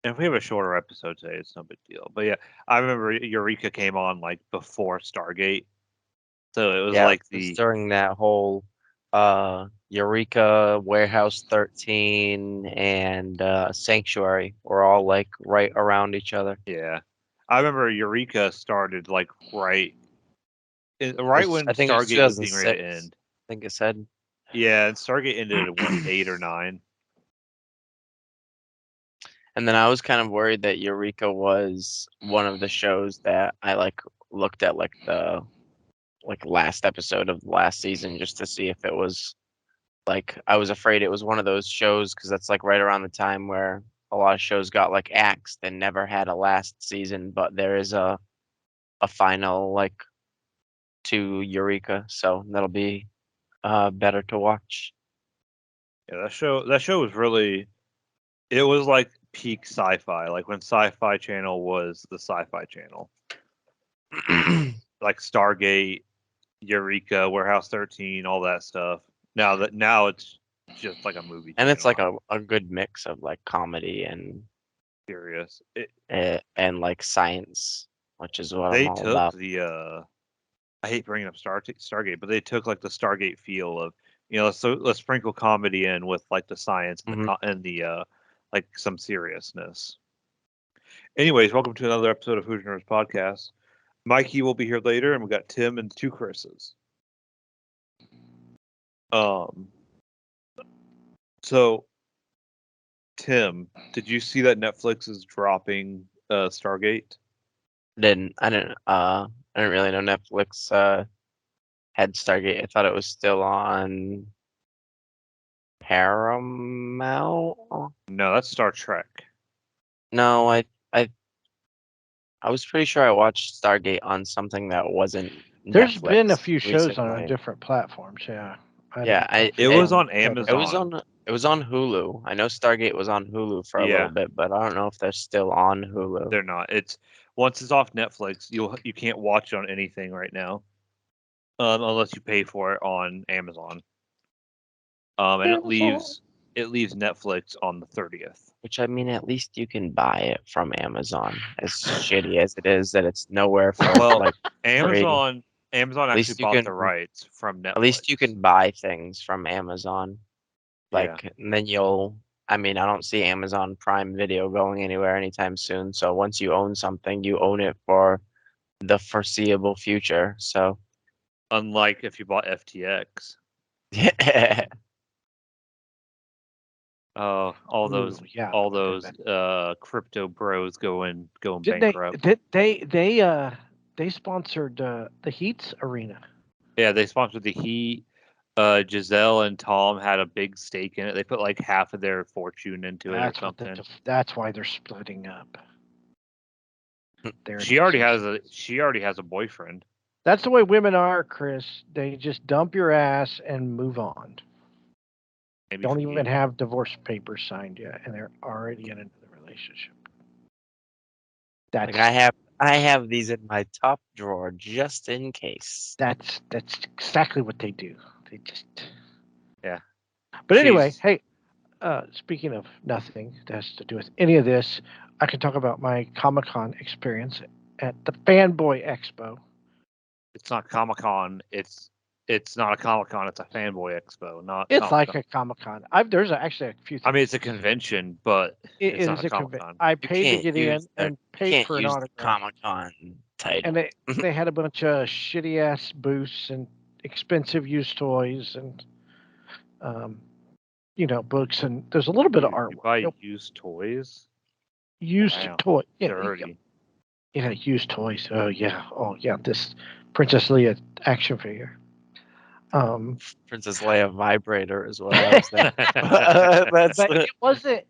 And if we have a shorter episode today, it's no big deal. But yeah, I remember Eureka came on like before Stargate, so it was Yeah, it like was the during that whole Eureka, Warehouse 13, and Sanctuary were all like right around each other. yeah. I remember Eureka started like right when I think it was Stargate was getting ready to 2006. end. I think it said. Yeah, and Stargate ended at what 8 or 9. And then I was kind of worried that Eureka was one of the shows that I like looked at like the last episode of the last season just to see if it was like I was afraid it was one of those shows because that's like right around the time where a lot of shows got like axed and never had a last season, but there is a final like to Eureka, so that'll be better to watch. Yeah, that show was really it was like peak sci-fi, like when Sci-Fi Channel was the Sci-Fi Channel, like Stargate, Eureka, Warehouse 13, all that stuff. Now it's just like a movie And it's channel. like a good mix of like comedy Serious. and like science, which is what I'm They all took about. the I hate bringing up Stargate, but they took like the Stargate feel of let's sprinkle comedy in with like the science and Hmm. the like some seriousness. Anyways, welcome to another episode of Hoosier Nerds Podcast. Mikey will be here later, and we got Tim and two Chris's. Um, so Tim, did you see that Netflix is dropping Stargate? I didn't really know Netflix had Stargate. I thought it was still on Paramount. No, that's Star Trek. No, I I was pretty sure I watched Stargate on something that wasn't There's been a Netflix few shows on recently. different platforms. Yeah, I Yeah, don't know I if It it's was it on it Shudder. was Amazon. on it was on Hulu. I know Stargate was on Hulu for a little Yeah, bit, but I don't know if they're still on Hulu. they're not. It's once it's off Netflix, you can't watch it on anything right now, unless you pay for it on Amazon. And Amazon. it leaves Netflix on the 30th. Which I mean, at least you can buy it from Amazon. As shitty as it is that it's nowhere for Well, like free. Amazon At actually least you bought the can rights from at least you Netflix. can buy things from Amazon. Yeah, Like, and then I mean, I don't see Amazon Prime Video going anywhere anytime soon. So once you own something, you own it for the foreseeable future. So, unlike if you bought FTX. yeah. All Yeah. all those crypto bros going Did they? bankrupt. They sponsored the Heat's arena. Yeah, they sponsored the Heat. Giselle and Tom had a big stake in it. They put like half of their fortune into it or That's what something. that's why they're splitting up. There it She already is. has a boyfriend. That's the way women are, Chris. They just dump your ass and move on. Maybe Don't for even you. have divorce papers signed yet, and they're already in another relationship. Like That's I have these in my top drawer just in case. that's exactly what they do. They just. Yeah. But anyway, She's hey, speaking of nothing that has to do with any of this, I can talk about my Comic Con experience at the Fanboy Expo. it's not Comic Con. It's not a Comic Con. It's a fanboy expo, not It's Comic like Con. a Comic Con. There's actually a few I mean, things. it's a convention, but It it's not is a a Comic convention. Con. I You paid to can't get use in the and you paid can't for an use the autograph. Comic Con And title. they had a bunch of shitty ass booths and expensive used toys and um, books, and there's a little bit of You artwork. buy used toys. Used Wow, toy. dirty. Used toys. Oh yeah, this Princess Leia action figure. Um, Princess Leia vibrator is what I was thinking. That's but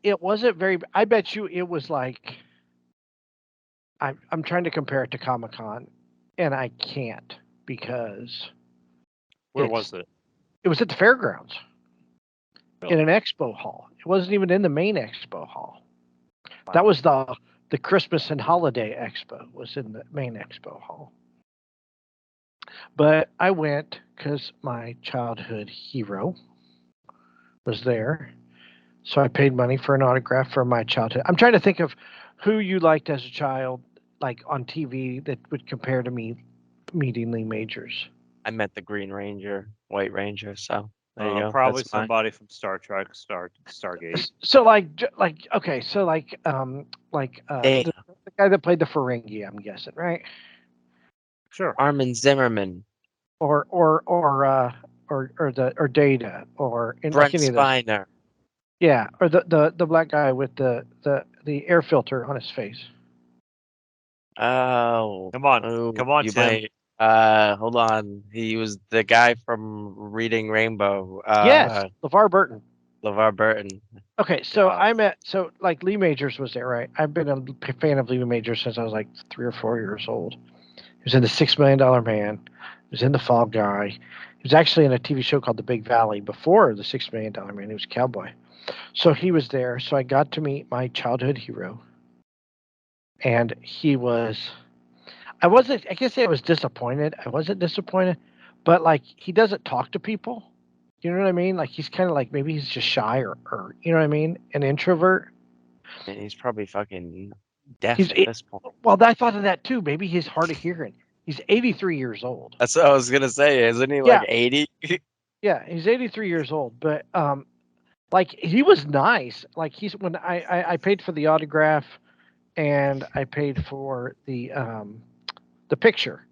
it wasn't very. I bet you it was like I'm trying to compare it to Comic Con, and I can't because Where it's was it? it was at the fairgrounds in Really? an expo hall. It wasn't even in the main expo hall. That Wow. was the Christmas and Holiday Expo was in the main expo hall. But I went because my childhood hero was there. So I paid money for an autograph from my childhood. I'm trying to think of who you liked as a child, like on TV, that would compare to me meeting Lee Majors. I met the Green Ranger, White Ranger. So there you go. Probably That's mine. somebody from Star Trek, Stargate. So like okay, so Data. the guy that played the Ferengi, I'm guessing, right? Sure. Armin Zimmerman, Or Data or in Brent like any of those. Spiner. Yeah, or the black guy with the air filter on his face. Oh, Come on, oh, come on, you Tim. might. Hold on. He was the guy from Reading Rainbow. Yes, LeVar Burton. LeVar Burton. Okay, so Yeah. like Lee Majors was there, right? I've been a fan of Lee Majors since I was like 3 or 4 years old. He was in the $6 Million Man. He was in the Fall Guy. He was actually in a TV show called The Big Valley before the $6 Million Man. He was a cowboy. So he was there. So I got to meet my childhood hero, and he was. I wasn't. I guess I was disappointed. I wasn't disappointed, but like he doesn't talk to people. You know what I mean? Like he's kind of like maybe he's just shy or you know what I mean, an introvert. And he's probably fucking deaf He's at this point. well. I thought of that too. Maybe he's hard of hearing. He's 83 years old. That's what I was gonna say. Isn't he Yeah. like 80? Yeah, he's 83 years old. But like he was nice. Like he's when I paid for the autograph, and I paid for the picture.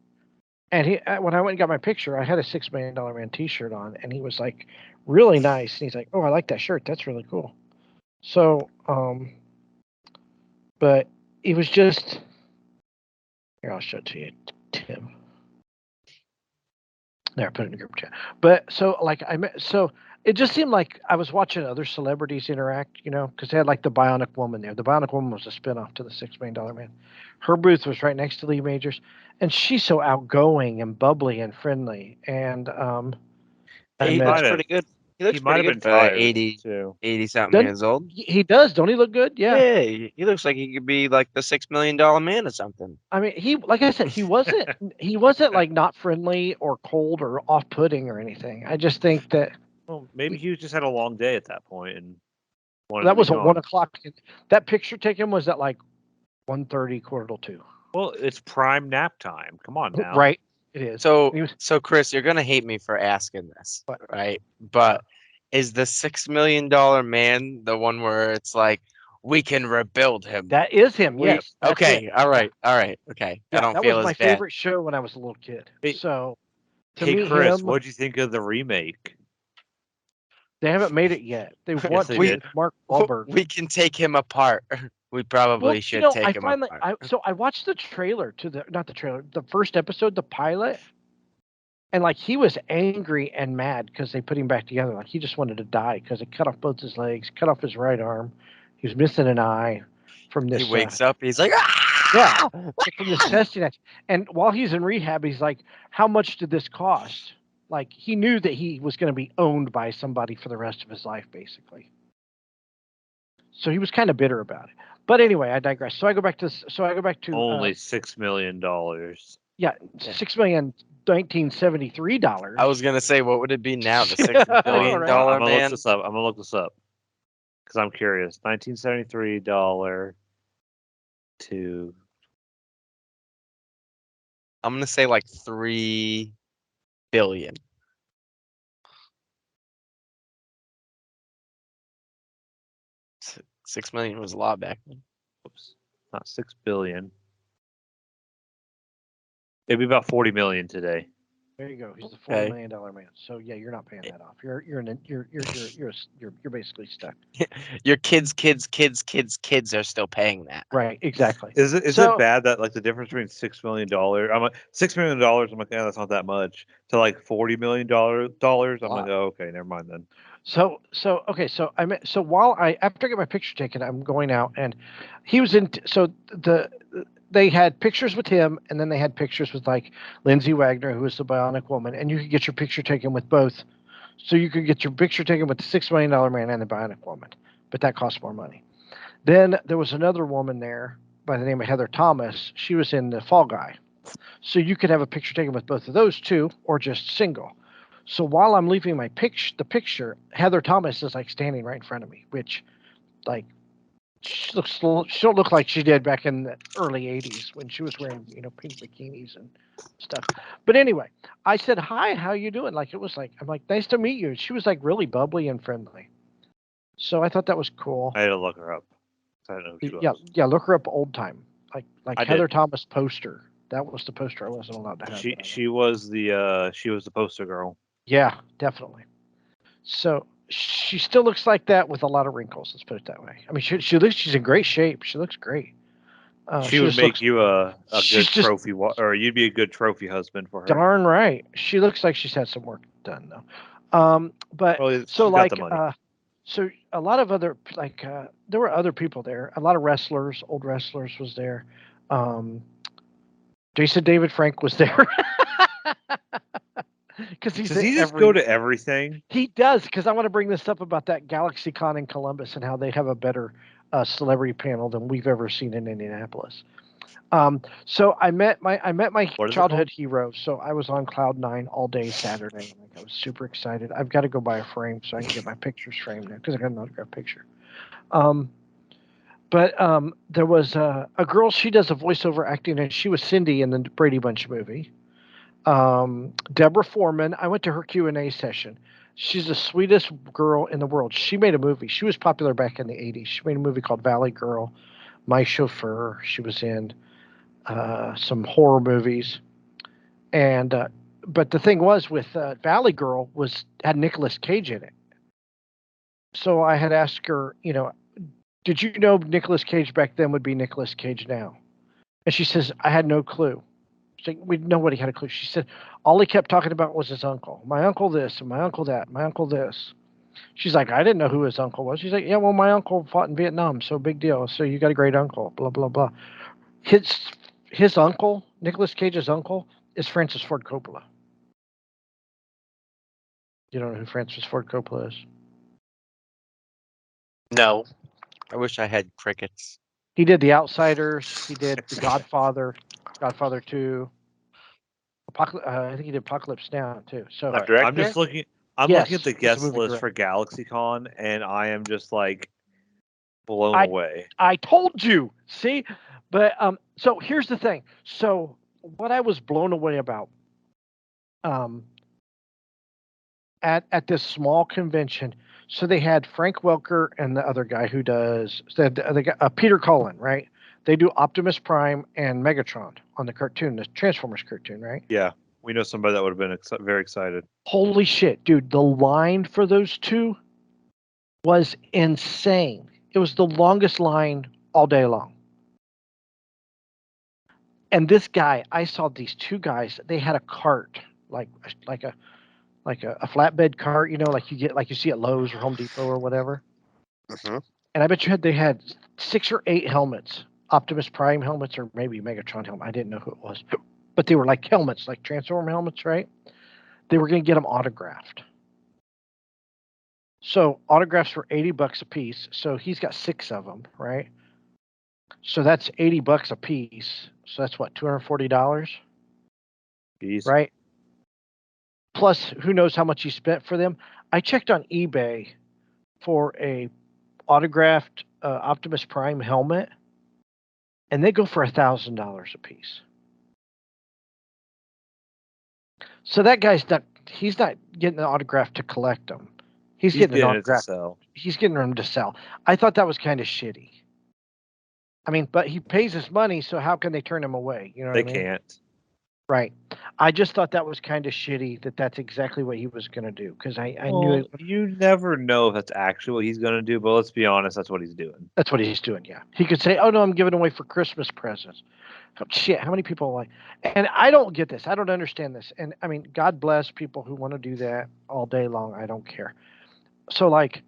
And he when I went and got my picture, I had a $6 Million Man T-shirt on, and he was like really nice. And he's like, "Oh, I like that shirt. That's really cool." So, but it was just here. I'll show it to you, Tim. There, I put it in the group chat. But so like so it just seemed like I was watching other celebrities interact, you know, because they had like the Bionic Woman there. The Bionic Woman was a spinoff to the $6 Million Man. Her booth was right next to Lee Majors, and she's so outgoing and bubbly and friendly. And He met- looks Might have- pretty good. He looks He might pretty have good been for tired 80, too. 80 something Doesn't- years old. he does, don't he look good? Yeah. Yeah, he looks like he could be like the $6 Million Man or something. I mean, he like I said, he wasn't like not friendly or cold or off-putting or anything. I just think that Well, maybe he just had a long day at that point and wanted that to be was at gone. 1 o'clock. That picture taken was at like 1:30, 1:45. Well, it's prime nap time. Come on now. Right, it is. So, He was- so Chris, you're gonna hate me for asking this, What? right? But is the $6 Million Man the one where it's like we can rebuild him? That is him. We- Yes. that's Okay. it. All right. Okay. Yeah, I don't that feel was my as bad. favorite show when I was a little kid. Hey- So to Hey meet Chris, him, what'd you think of the remake? they haven't made it yet. They want they to did. with Mark Wahlberg. We can take him apart. We probably should take him apart. I watched the trailer to the first episode, the pilot, and like he was angry and mad because they put him back together. Like he just wanted to die because they cut off both his legs, cut off his right arm. He was missing an eye from this. He wakes up. He's like, Yeah, from this testing. And while he's in rehab, he's like, "How much did this cost?" Like he knew that he was going to be owned by somebody for the rest of his life, basically. So he was kind of bitter about it. But anyway, I digress. So I go back to Only $6 million. yeah, $6,019,73. I was gonna say, what would it be now? The $6 billion Right. I'm gonna man. look this up. I'm gonna look this up because I'm curious. $1973 to I'm gonna say like 3 billion. S- 6 million was a lot back then. oops, not 6 billion. It'd be about 40 million today. There you go. He's the Okay. $40 million man. So yeah, you're not paying that off. You're basically stuck. Your kids are still paying that. Right. Exactly. Is it So- bad that like the difference between $6 million? I'm like $6 million. I'm like, yeah, that's not that much. To like $40 million dollars. I'm like, oh, okay, never mind then. So okay. So while after I get my picture taken, I'm going out, and he was in. So they had pictures with him, and then they had pictures with like Lindsay Wagner, who was the Bionic Woman, and you could get your picture taken with both. So you could get your picture taken with the $6 Million Man and the Bionic Woman, but that costs more money. Then there was another woman there by the name of Heather Thomas. She was in the Fall Guy, so you could have a picture taken with both of those two, or just single. So while I'm leaving the picture, Heather Thomas is like standing right in front of me, which like she don't look like she did back in the early '80s when she was wearing pink bikinis and stuff. But anyway, I said hi, how you doing? Like it was like I'm like nice to meet you. She was like really bubbly and friendly. So I thought that was cool. I had to look her up. I don't know who she was. Yeah. Look her up old time, like I Heather did. Thomas poster. That was the poster I wasn't allowed to have. She was the poster girl. Yeah, definitely. So she still looks like that with a lot of wrinkles. Let's put it that way. I mean, she's in great shape. She looks great. She would make you a good trophy, or you'd be a good trophy husband for her. Darn right. She looks like she's had some work done though. But so like, so a lot of other there were other people there. A lot of wrestlers, old wrestlers was there. Jason David Frank was there. Does he just go to everything? He does, because I want to bring this up about that Galaxy Con in Columbus and how they have a better celebrity panel than we've ever seen in Indianapolis. So I met my childhood hero. So I was on cloud 9 all day Saturday. I was super excited. I've got to go buy a frame so I can get my pictures framed now because I got an autographed picture. But there was a girl. She does a voiceover acting, and she was Cindy in the Brady Bunch movie. Deborah Foreman. I went to her Q&A session. She's the sweetest girl in the world. She made a movie. She was popular back in the 80s. She made a movie called Valley Girl, My Chauffeur. She was in some horror movies. And but the thing was with Valley Girl had Nicolas Cage in it. So I had asked her, did you know Nicolas Cage back then would be Nicolas Cage now? And she says, I had no clue. Nobody had a clue. She said, all he kept talking about was his uncle. My uncle this, and my uncle that, my uncle this. She's like, I didn't know who his uncle was. She's like, yeah, well, my uncle fought in Vietnam, so big deal. So you got a great uncle, blah, blah, blah. His uncle, Nicolas Cage's uncle, is Francis Ford Coppola. You don't know who Francis Ford Coppola is? No. I wish I had crickets. He did The Outsiders. He did The Godfather, Godfather 2. I think he did Apocalypse Now too. So I'm just looking. Looking at the guest list for GalaxyCon, and I am just like blown away. I told you. See, but so here's the thing. So what I was blown away about, at this small convention. So they had Frank Welker and the other guy who does Peter Cullen, right? They do Optimus Prime and Megatron on the cartoon, the Transformers cartoon, right? Yeah, we know somebody that would have been very excited. Holy shit, dude! The line for those two was insane. It was the longest line all day long. And this guy, I saw these two guys. They had a cart, like a flatbed cart, like you see at Lowe's or Home Depot or whatever. Mm-hmm. And I bet they had 6 or 8 helmets, Optimus Prime helmets, or maybe Megatron helmet. I didn't know who it was, but they were like helmets, like Transformer helmets, right? They were going to get them autographed. So autographs were $80 a piece. So he's got 6 of them, right? So that's $80 a piece. So that's what, $240? Jeez. Right? Plus, who knows how much he spent for them? I checked on eBay for a autographed Optimus Prime helmet, and they go for $1,000 a piece. So that guy's he's not getting the autograph to collect them. He's getting an autograph to sell. He's getting them to sell. I thought that was kind of shitty. I mean, but he pays his money, so how can they turn him away? You know what I mean? They can't. Right. I just thought that was kind of shitty that's exactly what he was going to do, because I knew it. You never know if that's actually what he's going to do, but let's be honest, that's what he's doing. That's what he's doing, yeah. He could say, oh, no, I'm giving away for Christmas presents. Oh, shit, how many people like... And I don't get this. I don't understand this. And, I mean, God bless people who want to do that all day long. I don't care. So, like,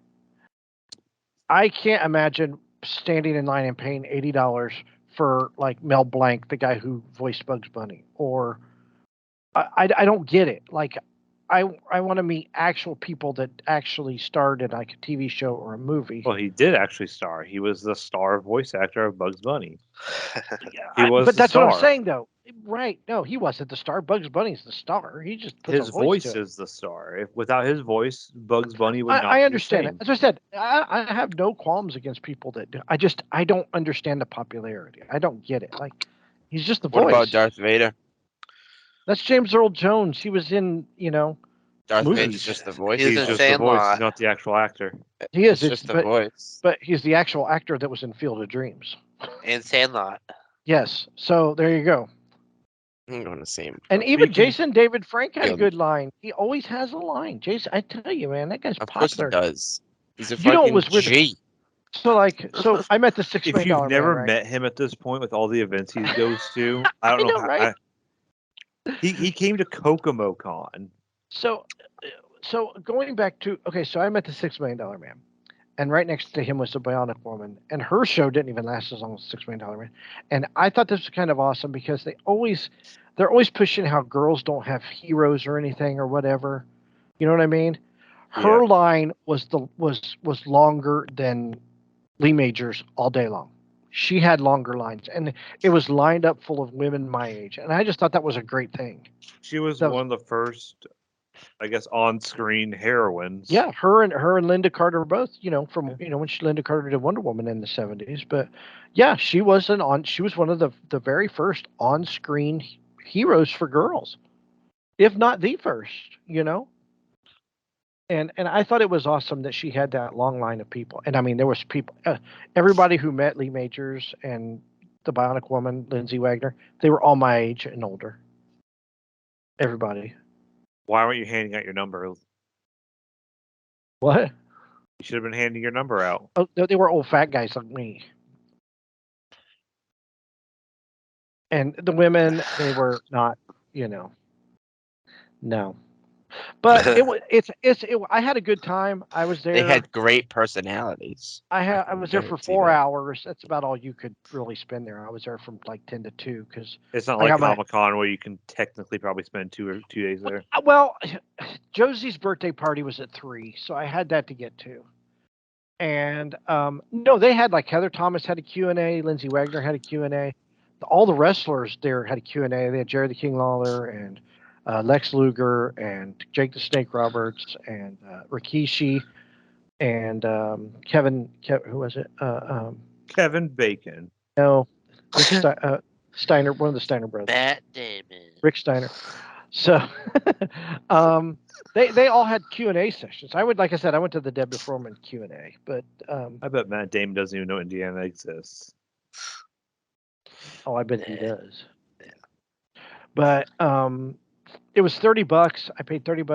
I can't imagine standing in line and paying $80 for, like, Mel Blanc, the guy who voiced Bugs Bunny. Or I don't get it. Like, I want to meet actual people that actually starred in, like, a TV show or a movie. Well, he did actually star. He was the star voice actor of Bugs Bunny. But that's what I'm saying, though. Right? No, he wasn't the star. Bugs Bunny's the star. He just puts His a voice voice to it. is the star. If without his voice, Bugs Bunny would not I be the understand it. same. As I said, I have no qualms against people that do. I don't understand the popularity. I don't get it. Like, he's just the What voice. about Darth Vader? That's James Earl Jones. He was in, Darth movies. Vader's just the voice. He's He's in just the voice. Sandlot. He's not the actual actor. He is. It's just the but, voice. but he's the actual actor that was in Field of Dreams. And Sandlot. Yes. So there you go. I'm going to see him. And even Speaking- Jason David Frank had a Field- good line. He always has a line. Jason, I tell you, man, that guy's Of course he popular. does. He's a You know, it fucking was weird. G. So I met the $6 If million you've man, never right? met him at this point with all the events he goes to, I don't I know, know, how. right? He came to Kokomo Con. So going back to so I met the $6 million man, and right next to him was the Bionic Woman, and her show didn't even last as long as $6 million man. And I thought this was kind of awesome because they're always pushing how girls don't have heroes or anything or whatever. You know what I mean? Her line was longer than Lee Majors all day long. She had longer lines, and it was lined up full of women my age, and I just thought that was a great thing. She was That was- one of the first, I guess, on-screen heroines. Yeah, her and Linda Carter both, from when Linda Carter did Wonder Woman in the 70s. But yeah, she was one of the very first on-screen heroes for girls, if not the first. And I thought it was awesome that she had that long line of people. And I mean, there was people, everybody who met Lee Majors and the Bionic Woman, Lindsay Wagner, they were all my age and older. Everybody. Why weren't you handing out your number? What? You should have been handing your number out. Oh, they were old fat guys like me. And the women, they were not, no. But I had a good time. I was there. They had great personalities. I was there for guarantee 4 that. hours. That's about all you could really spend there. I was there from like 10 to 2 because It's not I like got my- Comic Con where you can technically probably spend 2 days there. well, Josie's birthday party was at 3, so I had that to get to. And no, they had like Heather Thomas had a Q&A, Lindsay Wagner had a Q&A. All the wrestlers there had a Q&A. They had Jerry the King Lawler and Lex Luger and Jake the Snake Roberts and Rikishi and Kevin, who was it? Kevin Bacon. No, Rick Steiner, one of the Steiner brothers. Matt Damon. Rick Steiner. So they all had Q&A sessions. Like I said, I went to the Deborah Foreman Q&A, but I bet Matt Damon doesn't even know Indiana exists. I bet he Yeah. does. But it was $30. I paid $30.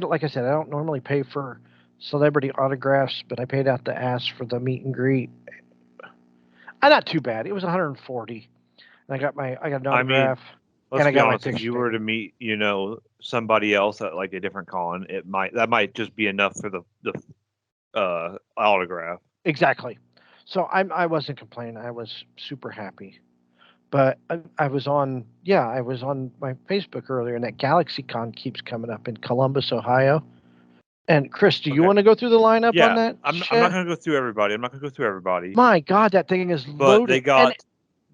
Like I said, I don't normally pay for celebrity autographs, but I paid out the ass for the meet and greet. Not too bad. It was $140. And I got an I mean, autograph. Let's I be got my honest. If picture you were to meet, somebody else at like a different con, that might just be enough for the autograph. Exactly. So I wasn't complaining. I was super happy. But I was on my Facebook earlier, and that GalaxyCon keeps coming up in Columbus, Ohio. And Kris, do you Okay. want to go through the lineup Yeah, on that? I'm shit? not going to go through everybody. My God, that thing is But loaded.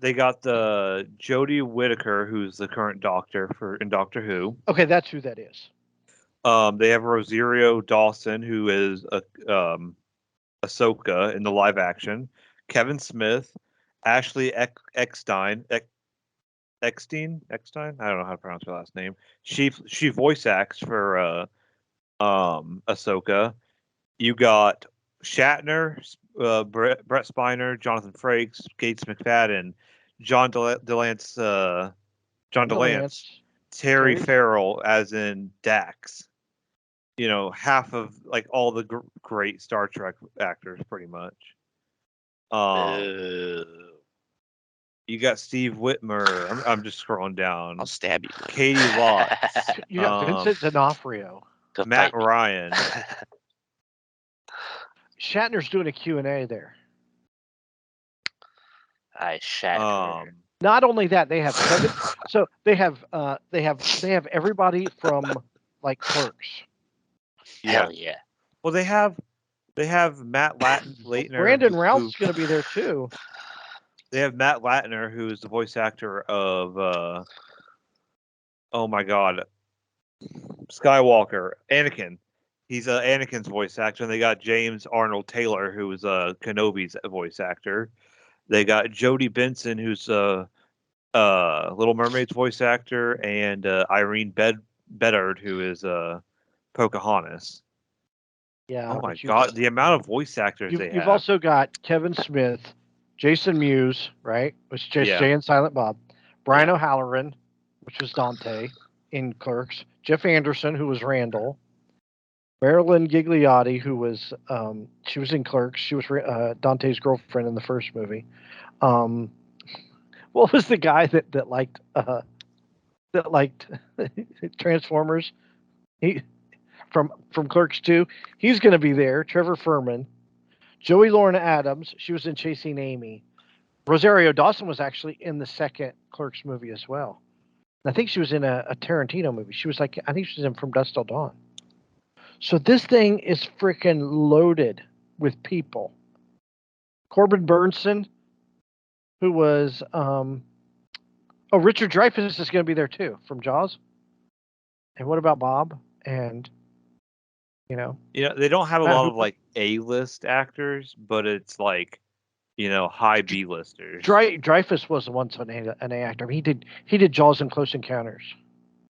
they got the Jodie Whittaker, who's the current Doctor in Doctor Who. Okay, that's who that is. They have Rosario Dawson, who is Ahsoka in the live action. Kevin Smith, Ashley Eckstein. Eckstein? I don't know how to pronounce her last name. She voice acts for Ahsoka. You got Shatner, Brett Spiner, Jonathan Frakes, Gates McFadden, John DeLance, Terry Terry. Farrell, as in Dax. Half of like all the great Star Trek actors, pretty much. You got Steve Whitmer. I'm just scrolling down. I'll stab you. Katie Watts. You got Vincent D'Onofrio. Come Matt fight me. Ryan. Shatner's doing a Q&A there. I shat. Not only that, they have Kevin. So they have everybody from like Clerks. Hell yeah. Well, they have Matt Layton. Brandon Routh's going to be there too. They have Matt Latner, who is the voice actor of oh my god, Skywalker, Anakin. He's Anakin's voice actor, and they got James Arnold Taylor, who is Kenobi's voice actor. They got Jodie Benson, who's Little Mermaid's voice actor, and Irene Bedard, who is Pocahontas. Yeah. Oh my but god, the amount of voice actors they You've have. also got Kevin Smith, Jason Mewes, right? Which is just Yeah. Jay and Silent Bob. Brian O'Halloran, which was Dante in Clerks. Jeff Anderson, who was Randall. Marilyn Gigliotti, who was she was in Clerks. She was Dante's girlfriend in the first movie. What was the guy that liked Transformers? He from Clerks 2. He's going to be there. Trevor Furman. Joey Lauren Adams, she was in Chasing Amy. Rosario Dawson was actually in the second Clerks movie as well. And I think she was in a Tarantino movie. She was I think she was in From Dusk Till Dawn. So this thing is freaking loaded with people. Corbin Burnson, who was Richard Dreyfuss is going to be there too from Jaws. And what about Bob? And they don't have a lot of like A-list actors, but it's like high B-listers. Dreyfuss was once an A actor. He did Jaws and Close Encounters.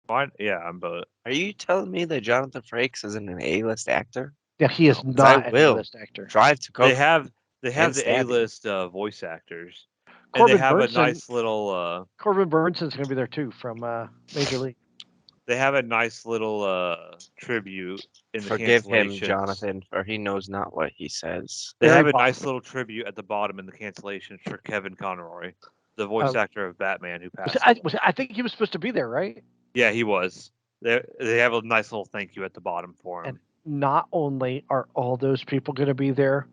Fine. Yeah, but Are you telling me that Jonathan Frakes isn't an A-list actor? Yeah, he is not an A-list actor. Drive to Coke. they have the Stabby. A-list voice actors, and Corbin they have Burnson, a nice little. Corbin Burnson's going to be there too from Major League. They have a nice little tribute in the Forgive him, cancellations. Jonathan, for he knows not what he says. They Very have a possible. nice little tribute at the bottom in the cancellations for Kevin Conroy, the voice actor of Batman who passed. I think he was supposed to be there, right? Yeah, he was. They have a nice little thank you at the bottom for him. And not only are all those people going to be there,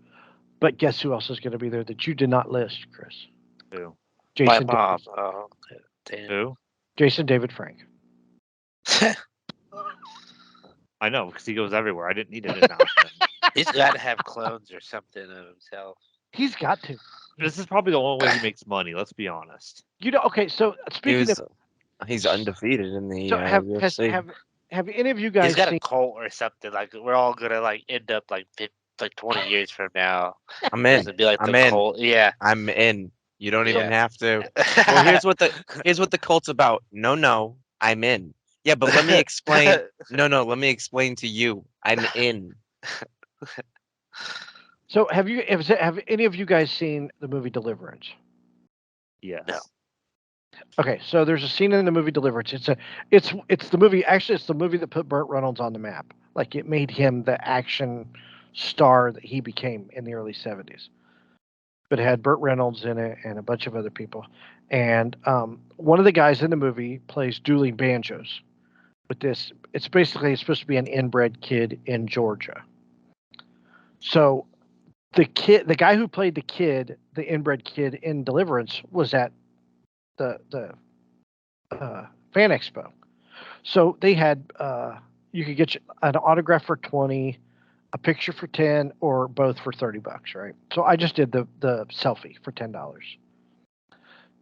but guess who else is going to be there that you did not list, Chris? Who? Jason. My mom. David, Oh, damn. Who? Jason David Frank. I know because he goes everywhere. I didn't need an announcement. He's got to have clones or something of himself. He's got to. This is probably the only way he makes money. Let's be honest. Okay. So speaking of, He's undefeated in the so UFC. have any of you guys He's got seen? a cult or something. Like we're all gonna end up like 20 years from now. I'm in. It'd be like I'm the in. cult. Yeah. I'm in. You don't even Yeah. have to. Well, here's what the cult's about. No, I'm in. Yeah, but let me explain. No, let me explain to you. I'm in. So have any of you guys seen the movie Deliverance? Yes. No. Okay, so there's a scene in the movie Deliverance. It's the movie. Actually, it's the movie that put Burt Reynolds on the map. Like it made him the action star that he became in the early '70s. But it had Burt Reynolds in it and a bunch of other people. And one of the guys in the movie plays dueling banjos. With this, it's supposed to be an inbred kid in Georgia. So the guy who played the inbred kid in Deliverance, was at the fan expo. So they had you could get an autograph for 20, a picture for 10, or both for $30, right? So I just did the selfie for $10.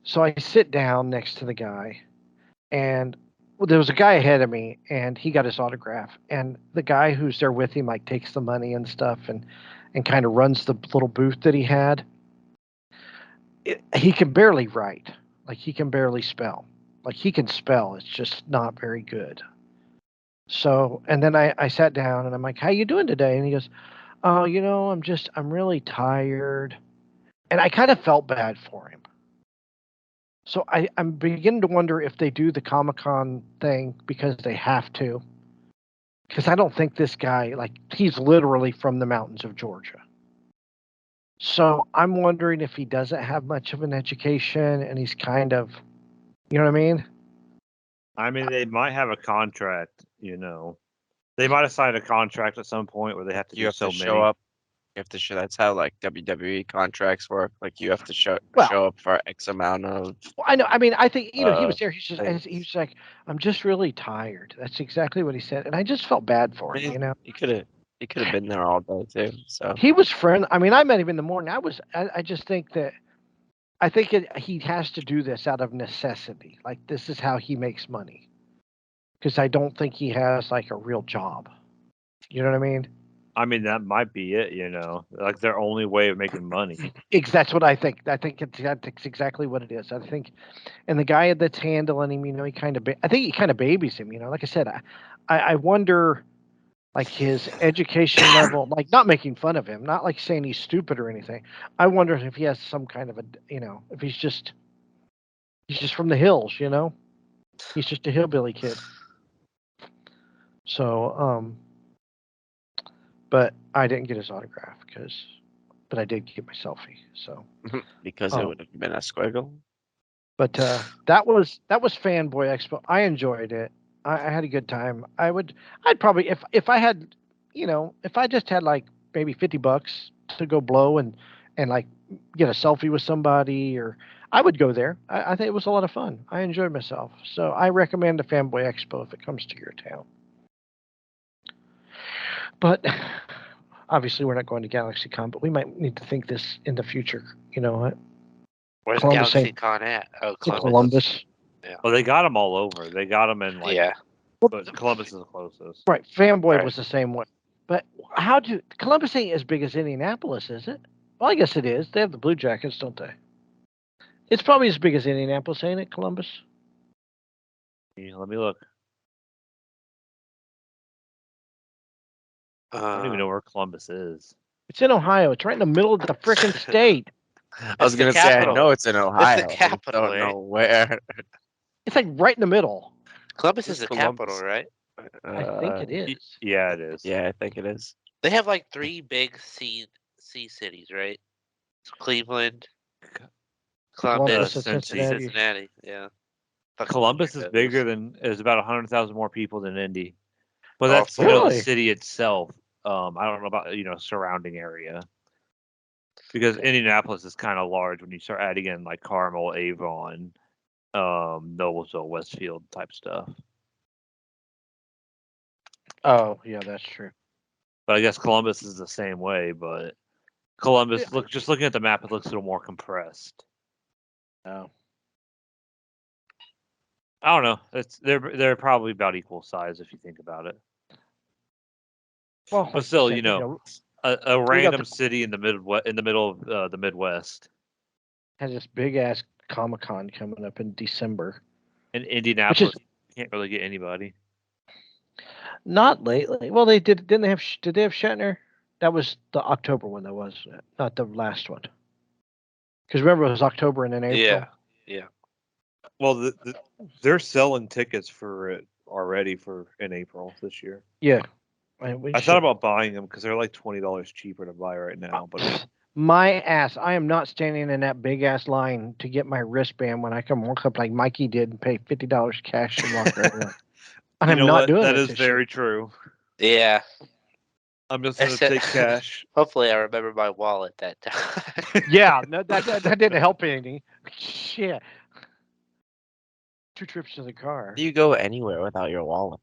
So I sit down next to the guy, and there was a guy ahead of me, and he got his autograph, and the guy who's there with him takes the money and stuff, and kind of runs the little booth that he had. He can barely write. Like, he can barely spell. Like, he can spell. It's just not very good. So, and then I sat down, and I'm like, how you doing today? And he goes, oh, I'm really tired. And I kind of felt bad for him. So I'm beginning to wonder if they do the Comic-Con thing because they have to. Because I don't think this guy, he's literally from the mountains of Georgia. So I'm wondering if he doesn't have much of an education and he's kind of, you know what I mean? I mean, they might have a contract, They might have signed a contract at some point where they have to You do have so to many. show up. You have to show. That's how WWE contracts work. Like, you have to show up for X amount of. Well, I know. I mean, I think he was there. He was like, I'm just really tired. That's exactly what he said, and I just felt bad for him. He could have been there all day too. So he was friend. I mean, I met him in the morning. I just think that he has to do this out of necessity. Like this is how he makes money. Because I don't think he has like a real job. You know what I mean? I mean, that might be it. Like their only way of making money. That's what I think. That's exactly what it is. I think, and the guy that's handling him, he kind of, I think he kind of babies him. Like I said, I wonder, like his education level, like not making fun of him, not like saying he's stupid or anything. I wonder if he has some kind of a, if he's just from the hills, he's just a hillbilly kid. So, but I didn't get his autograph but I did get my selfie. So because it would have been a squiggle. But that was Fanboy Expo. I enjoyed it. I had a good time. I'd probably if I had, if I just had like maybe $50 to go blow and like get a selfie with somebody, or I would go there. I think it was a lot of fun. I enjoyed myself. So I recommend the Fanboy Expo if it comes to your town. But obviously we're not going to GalaxyCon, but we might need to think this in the future. You know what? Where's Columbus GalaxyCon at? Oh, Columbus. Yeah. Well, they got them all over. They got them in like, Yeah. but Columbus is the closest. Right. Fanboy Right. was the same way. But Columbus ain't as big as Indianapolis, is it? Well, I guess it is. They have the Blue Jackets, don't they? It's probably as big as Indianapolis, ain't it, Columbus? Yeah, let me look. I don't even know where Columbus is. It's in Ohio. It's right in the middle of the frickin' state. I was It's the gonna say I capital. know it's in Ohio. capital, I don't right? know where. It's like right in the middle. Columbus is It's the Columbus. capital, right? I think it is. Yeah, it is. Yeah, I think it is. They have like 3 big sea cities, right? It's Cleveland, Columbus Columbus, and Cincy. Cincinnati. Cincinnati. Yeah. Fucking Columbus is weirdos. bigger is about 100,000 more people than Indy. But Oh, that's for the Really? city itself. I don't know about surrounding area, because Indianapolis is kind of large when you start adding in like Carmel, Avon, Noblesville, Westfield type stuff. Oh, yeah, that's true. But I guess Columbus is the same way. But Columbus, Yeah. just looking at the map, it looks a little more compressed. Oh. I don't know. They're probably about equal size if you think about it. Well, But like still, you said, a we got random city in the middle of the Midwest. has this big ass Comic Con coming up in December. In Indianapolis, you can't really get anybody. Not lately. Well, they did. Didn't they have? Did they have Shatner? That was the October one. That was not the last one. Because remember, it was October and then April. Yeah. Yeah. Well, they're selling tickets for it already in April this year. Yeah. I thought about buying them because they're like $20 cheaper to buy right now. But my ass, I am not standing in that big ass line to get my wristband when I come walk up like Mikey did and pay $50 cash and walk right away. I'm not doing that it is this very year. true. Yeah. I'm just gonna take cash. Hopefully, I remember my wallet that time. Yeah, no, that didn't help any. Shit. 2 trips to the car. Do you go anywhere without your wallet?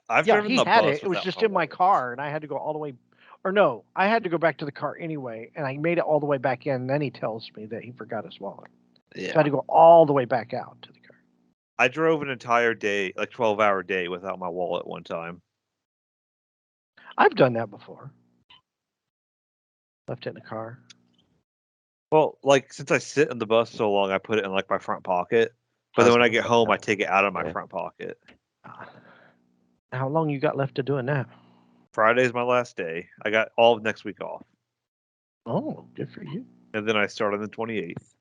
I've Yeah, driven he the had bus it. It was without just my in my wallet. car, and I had to go all the way. Or no, I had to go back to the car anyway, and I made it all the way back in. And then he tells me that he forgot his wallet. Yeah. So I had to go all the way back out to the car. I drove an entire day, like 12-hour day, without my wallet one time. I've done that before. Left it in the car. Well, like since I sit in the bus so long, I put it in like my front pocket. But then when I get home, I take it out of my front pocket. How long you got left to doing that? Friday's my last day. I got all of next week off. Oh, good for you. And then I start on the 28th.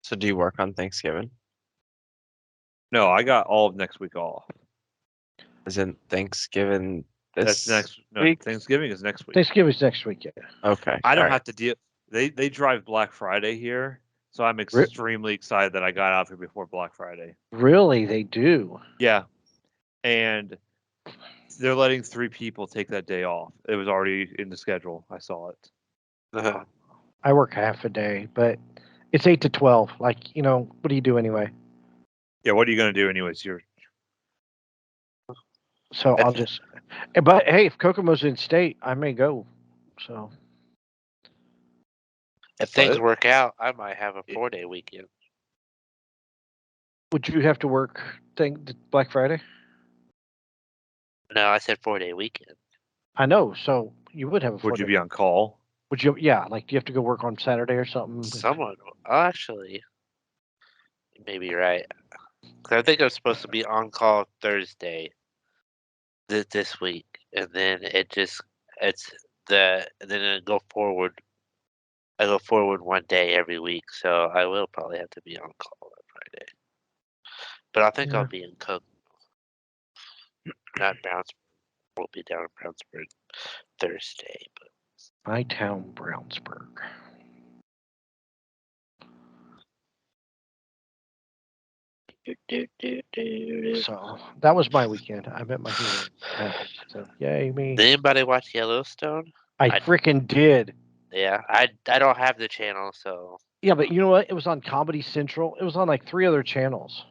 So do you work on Thanksgiving? No, I got all of next week off. Isn't Thanksgiving this week? Thanksgiving is next week. Thanksgiving's next week, yeah. Okay. I don't all right. have to deal. They drive Black Friday here, so I'm extremely excited that I got out here before Black Friday. Really, they do. Yeah, and they're letting 3 people take that day off. It was already in the schedule. I saw it. Uh-huh. I work half a day, but it's 8 to 12. Like, what do you do anyway? Yeah, what are you gonna do anyways? So I'll just. But hey, if Kokomo's in state, I may go. So. If things What? work out, I might have a 4-day weekend. Would you have to work Black Friday? No, I said 4-day weekend. I know. So you would have a 4 Would you be on call? Would you? Yeah. Like, do you have to go work on Saturday or something? Someone, actually, you may be right. 'Cause I think I'm supposed to be on call Thursday this week, and then it's and then I go forward. I go forward 1 day every week, so I will probably have to be on call on Friday. But I think Yeah. I'll be in Cook, not Brownsburg. We'll be down in Brownsburg Thursday. But My town, Brownsburg. So that was my weekend. I met my hero. So yay me! did anybody watch Yellowstone? I freaking did. Yeah, I don't have the channel, so Yeah, but you know what? It was on Comedy Central. It was on like 3 other channels.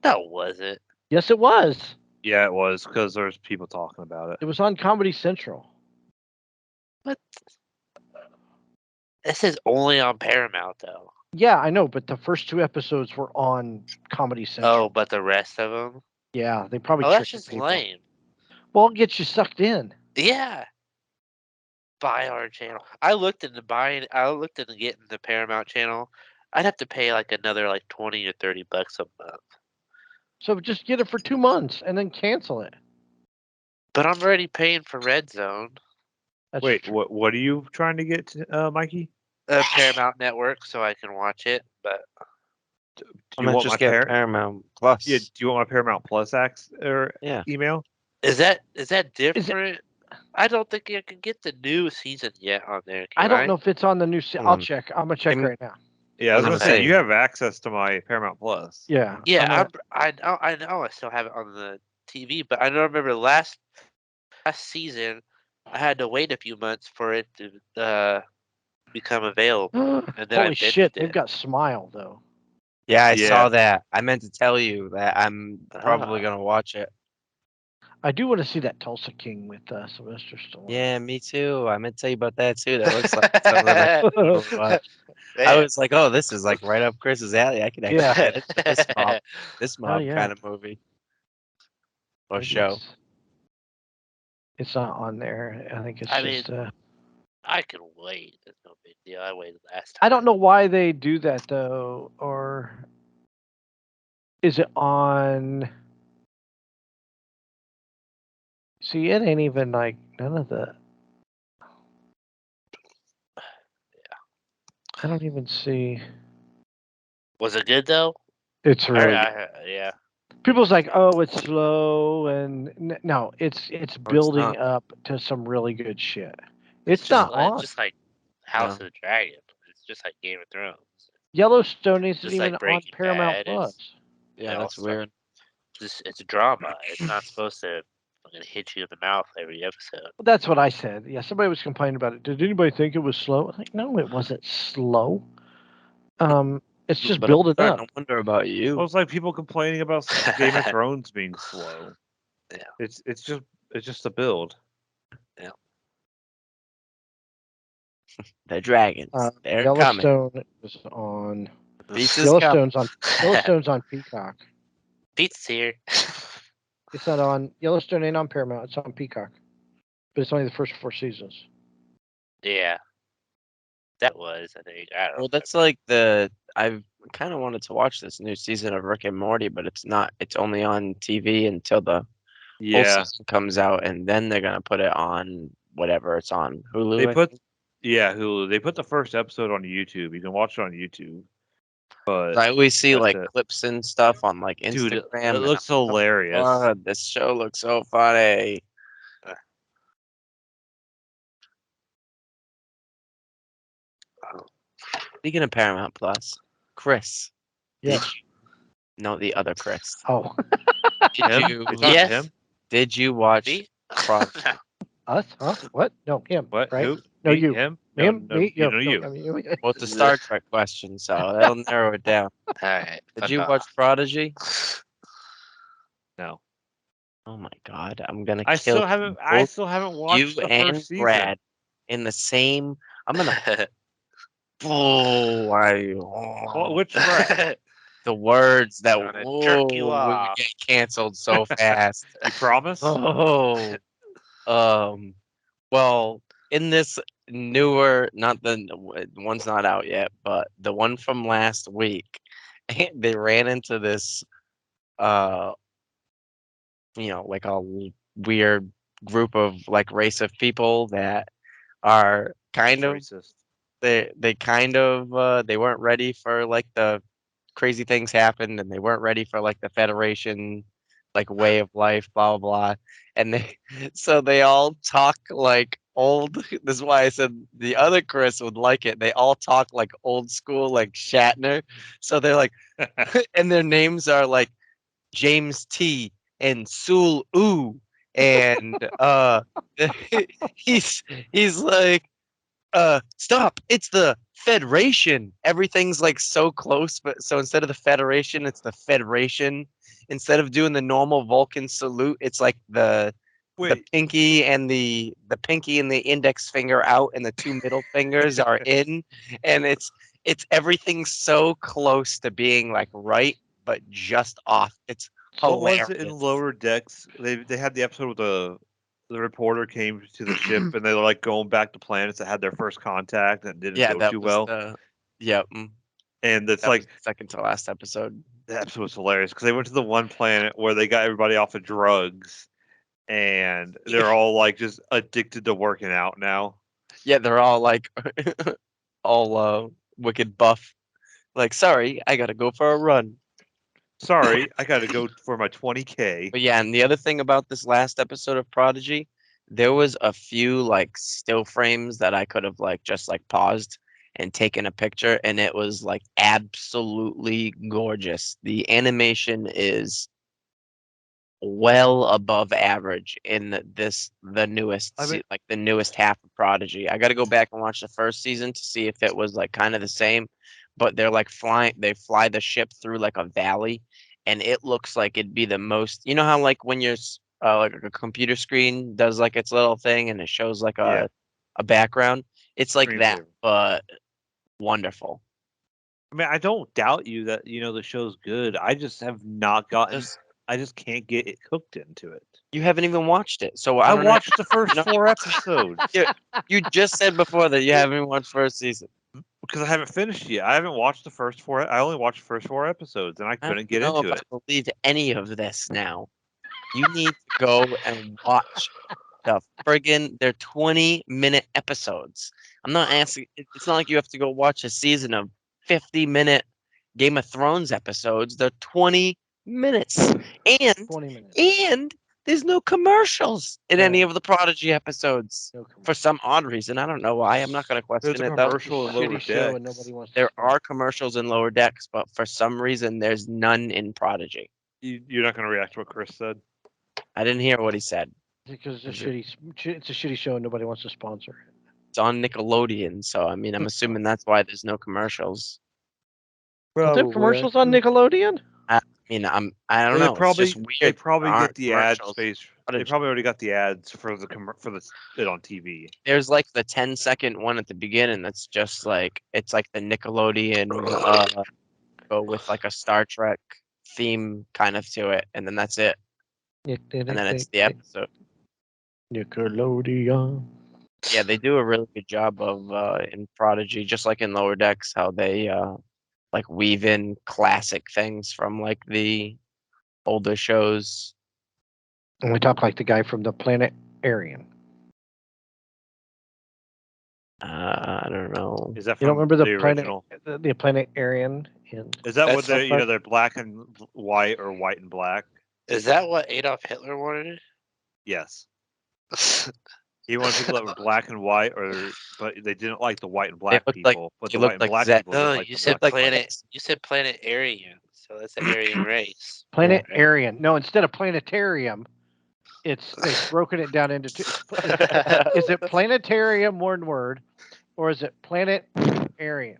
that was it. Yes, it was. Yeah, it was because there's people talking about it. It was on Comedy Central. But this is only on Paramount, though. Yeah, I know, but the first 2 episodes were on Comedy Central. Oh, but the rest of them? Yeah, they probably Oh, that's tricked just people. lame. Well, it gets you sucked in. Yeah. Buy our channel. I looked into getting the Paramount channel. I'd have to pay like another like $20 or $30 a month. So just get it for 2 months and then cancel it. But I'm already paying for Red Zone, That's Wait, true. what are you trying to get, Mikey? Paramount Network, so I can watch it. But Do I'm you gonna want just my get Paramount Plus. Yeah, do you want my Paramount Plus Yeah. email? is that different? I don't think I can get the new season yet on there. I don't know if it's on the new. Hold I'll on. check. I'm gonna check Give me- right now. Yeah, I was I'm gonna gonna say say- you have access to my Paramount Plus. Yeah. Yeah, I know I still have it on the TV, but I remember last season I had to wait a few months for it to become available, and then I Holy binged shit! it. They've got Smile though. Yeah, I Yeah. saw that. I meant to tell you that I'm probably Ah. gonna watch it. I do want to see that Tulsa King with Sylvester Stallone. Yeah, me too. I meant to tell you about that too. That looks like something that I would watch. I Man. was like, oh, this is like right up Chris's alley. I could actually Yeah. get into this mob yeah. kind of movie or Maybe show. It's not on there. I think it's I just. I can wait. It's no big deal. I waited last time. I don't know why they do that though, or is it on? See, it ain't even like none of the. I don't even see. Was it good though? It's really. Yeah. People's like, oh, it's slow, and no, it's building not. up to some really good shit. It's just not like, on. just like House No. of the Dragon. It's just like Game of Thrones. Yellowstone isn't Just even like on Breaking Paramount Bad. Plus. Yeah, It that's also- weird. It's drama. It's not supposed to fucking hit you in the mouth every episode. Well, that's what I said. Yeah, somebody was complaining about it. Did anybody think it was slow? I was like, no, it wasn't slow. It's just But I'm building starting up. to wonder about you. Well, it's like people complaining about Game of Thrones being slow. Yeah. It's just a build. The dragons. They're coming. Yellowstone is on. Pizza's coming. Yellowstone's on Peacock. Pete's here. It's not on Yellowstone. Ain't on Paramount. It's on Peacock, but it's only the first 4 seasons. Yeah. That was, I think. I don't Well, that's like I've kind of wanted to watch this new season of Rick and Morty, but it's not. It's only on TV until the whole Yeah, season comes out, and then they're gonna put it on whatever it's on Hulu. they I put think. Hulu. They put the first episode on YouTube. You can watch it on YouTube. But I always see that's like it. clips and stuff on like Instagram. Dude, it and looks I'm like, hilarious. God, this show looks so funny. Speaking of Paramount Plus, Kris. Yeah. No, the other Kris. Oh, Did Him? you? It's not Yes. him. Did you watch? Me? Prodigy? us? Huh? What? No, him. What? Right? Who? No, Me? you. Him? Him? No, Me? you. Yo, No, no, you. I mean, Well, it's a Star Trek question, so that'll narrow it down. Alright. Did you watch Prodigy? No. Oh my God, I'm gonna I kill still haven't. you I both, still haven't you watched the and first season. Brad in the same. I'm gonna Oh, Which friend? the words that Gonna jerk you we would off. get canceled so fast. You promise? Oh, well, in this newer, not the one's not out yet, but the one from last week, they ran into this, uh, like a weird group of like race of people that are kind of Racist. they kind of they weren't ready for like the crazy things happened, and they weren't ready for like the Federation like way of life, blah blah blah. And they so they all talk like old. This is why I said the other Chris would like it. They all talk like old school, like Shatner. So they're like, and their names are like James T and Sul U, and he's he's like, stop, it's the Federation. Everything's like so close, but so instead of the Federation, it's the Federation. Instead of doing the normal Vulcan salute, it's like the Wait, pinky and the index finger out, and the two middle fingers are in, and it's everything so close to being like right, but just off. It's what was it in hilarious. Lower Decks? They had the episode with the reporter came to the ship and they were like going back to planets that had their first contact and it didn't Yeah, go that too was well. the yep. And it's That was like the second to last episode. the episode was hilarious because they went to the one planet where they got everybody off of drugs and they're all like just addicted to working out now. Yeah, they're all like all wicked buff. Like, sorry, I gotta go for a run. Sorry, I got to go for my 20K. But yeah, and the other thing about this last episode of Prodigy, there was a few like still frames that I could have like just like paused and taken a picture, and it was like absolutely gorgeous. The animation is well above average in the newest I mean, like the newest half of Prodigy. I got to go back and watch the first season to see if it was like kind of the same, but they're like they fly the ship through like a valley, and it looks like it'd be the most, how like when like a computer screen does like its little thing and it shows like yeah, a background. It's like that, screensaver. but wonderful. I mean, I don't doubt you that the show's good. I just have not gotten. Just I just can't get it hooked into it. you haven't even watched it, so I I don't know. watched the first No, 4 episodes you just said before that you haven't even watched first season. because I haven't finished yet. I haven't watched the first 4. I only watched the first 4 episodes, and I I don't couldn't get know into if it. I believe any of this now. You need to go and watch the friggin' they're 20-minute episodes. I'm not asking, it's not like you have to go watch a season of 50-minute Game of Thrones episodes. They're 20 minutes. And 20 minutes. and there's no commercials in any Yeah. of the Prodigy episodes. No For commercial. some odd reason. I don't know why. I'm not gonna There's question a it though. commercial in Lower Shitty show and Decks. nobody wants to There sponsor. are commercials in Lower Decks, but for some reason there's none in Prodigy. You're not going to react to what Chris said. I didn't hear what he said. Because Is it's a shitty show and nobody wants to sponsor it. It's on Nickelodeon, so I mean, I'm assuming that's why there's no commercials. Are there commercials on Nickelodeon? I mean, I don't They know. probably It's just weird. they probably There get aren't the ad commercials. space. What They a- probably already got the ads for it on TV. There's like the 10-second one at the beginning that's just like it's like the Nickelodeon go with like a Star Trek theme kind of to it, and then that's it. And then it's the episode. Nickelodeon. Yeah, they do a really good job of in Prodigy, just like in Lower Decks, how they like weave in classic things from like the older shows. And we talk like the guy from the planet Aryan. I don't know. Is that You don't from remember the the planet, original? the planet Aryan? Is that what That's they South Park? they're black and white or white and black? Is that what Adolf Hitler wanted? Yes. He wanted people that were black and white, but they didn't like the white and black looked like- people. But he the white looked and like black Zed. people didn't No, like you the said black and white. planet. You said planet Aryan, so that's an Aryan race. Planet Right. Aryan. No, instead of planetarium, they've broken it down into two. Is it planetarium, one word, or is it planet Aryan?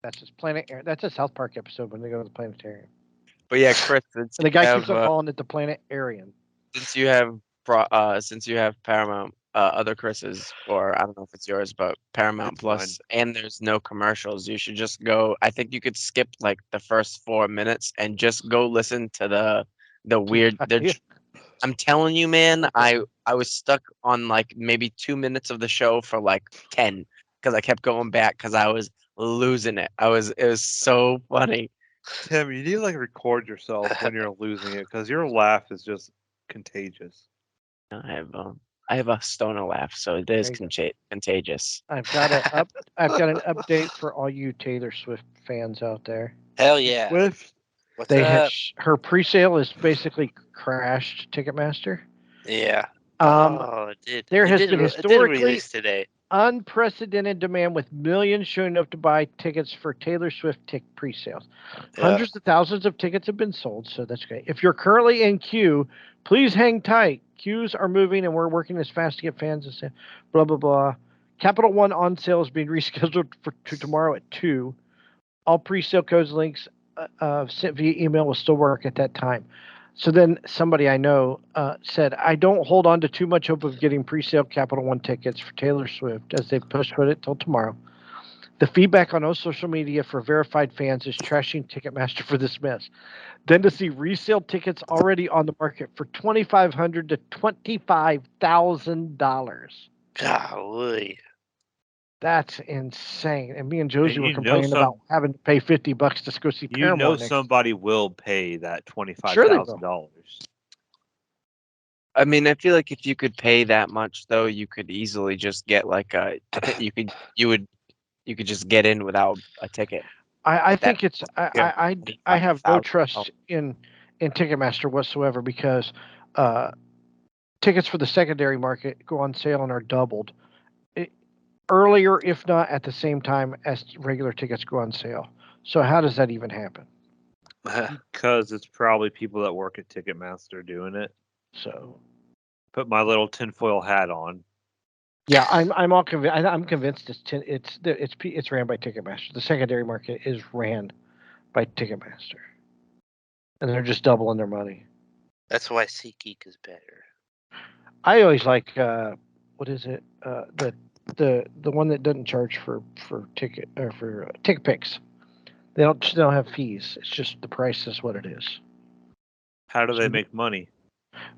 That's just planet. That's a South Park episode when they go to the planetarium. But yeah, Chris, since And the you guy have, keeps on calling it the planet Aryan. since you have Paramount, other Chris's, or I don't know if it's yours, but Paramount It's Plus, and there's no commercials. You should just go. I think you could skip like the first 4 minutes and just go listen to the weird. Yeah. I'm telling you, man, Okay. I was stuck on like maybe 2 minutes of the show for like 10 because I kept going back because I was losing it. It was so funny. Tim, you need to like record yourself when you're losing it because your laugh is just contagious. I have a stoner laugh, so it is There you contagious. I've got I've got an update for all you Taylor Swift fans out there. Hell yeah. Swift. What's They have up? her pre-sale is basically crashed Ticketmaster. Yeah. Um, Oh, it did. there It has did. been It did historically release today. unprecedented demand with millions showing up to buy tickets for Taylor Swift pre-sales. Yeah. Hundreds of thousands of tickets have been sold, so that's great. If you're currently in queue, please hang tight. Queues are moving, and we're working as fast to get fans to say blah blah blah. Capital One on sale is being rescheduled to tomorrow at 2. All pre-sale codes links sent via email will still work at that time. So then somebody I know said, I don't hold on to too much hope of getting pre-sale Capital One tickets for Taylor Swift as they postpone it till tomorrow. The feedback on all social media for verified fans is trashing Ticketmaster for this mess. Then to see resale tickets already on the market for $2,500 to $25,000. Golly. That's insane. And me and Josie And were you know complaining about having to pay $50 to go see You know Paramore next. somebody will pay that Sure they will. $25,000. I mean, I feel like if you could pay that much, though, you could easily just get like a. You could just get in without a ticket. I That think it's I have no trust in Ticketmaster whatsoever because tickets for the secondary market go on sale and are doubled earlier, if not at the same time as regular tickets go on sale. So how does that even happen? Because it's probably people that work at Ticketmaster doing it. So Put my little tinfoil hat on. yeah, I'm all convinced. I'm convinced it's ran by Ticketmaster. The secondary market is ran by Ticketmaster, and they're just doubling their money. That's why SeatGeek is better. I always like what is it? The one that doesn't charge for ticket or for ticket picks. They don't have fees. It's just the price is what it is. How do they make money?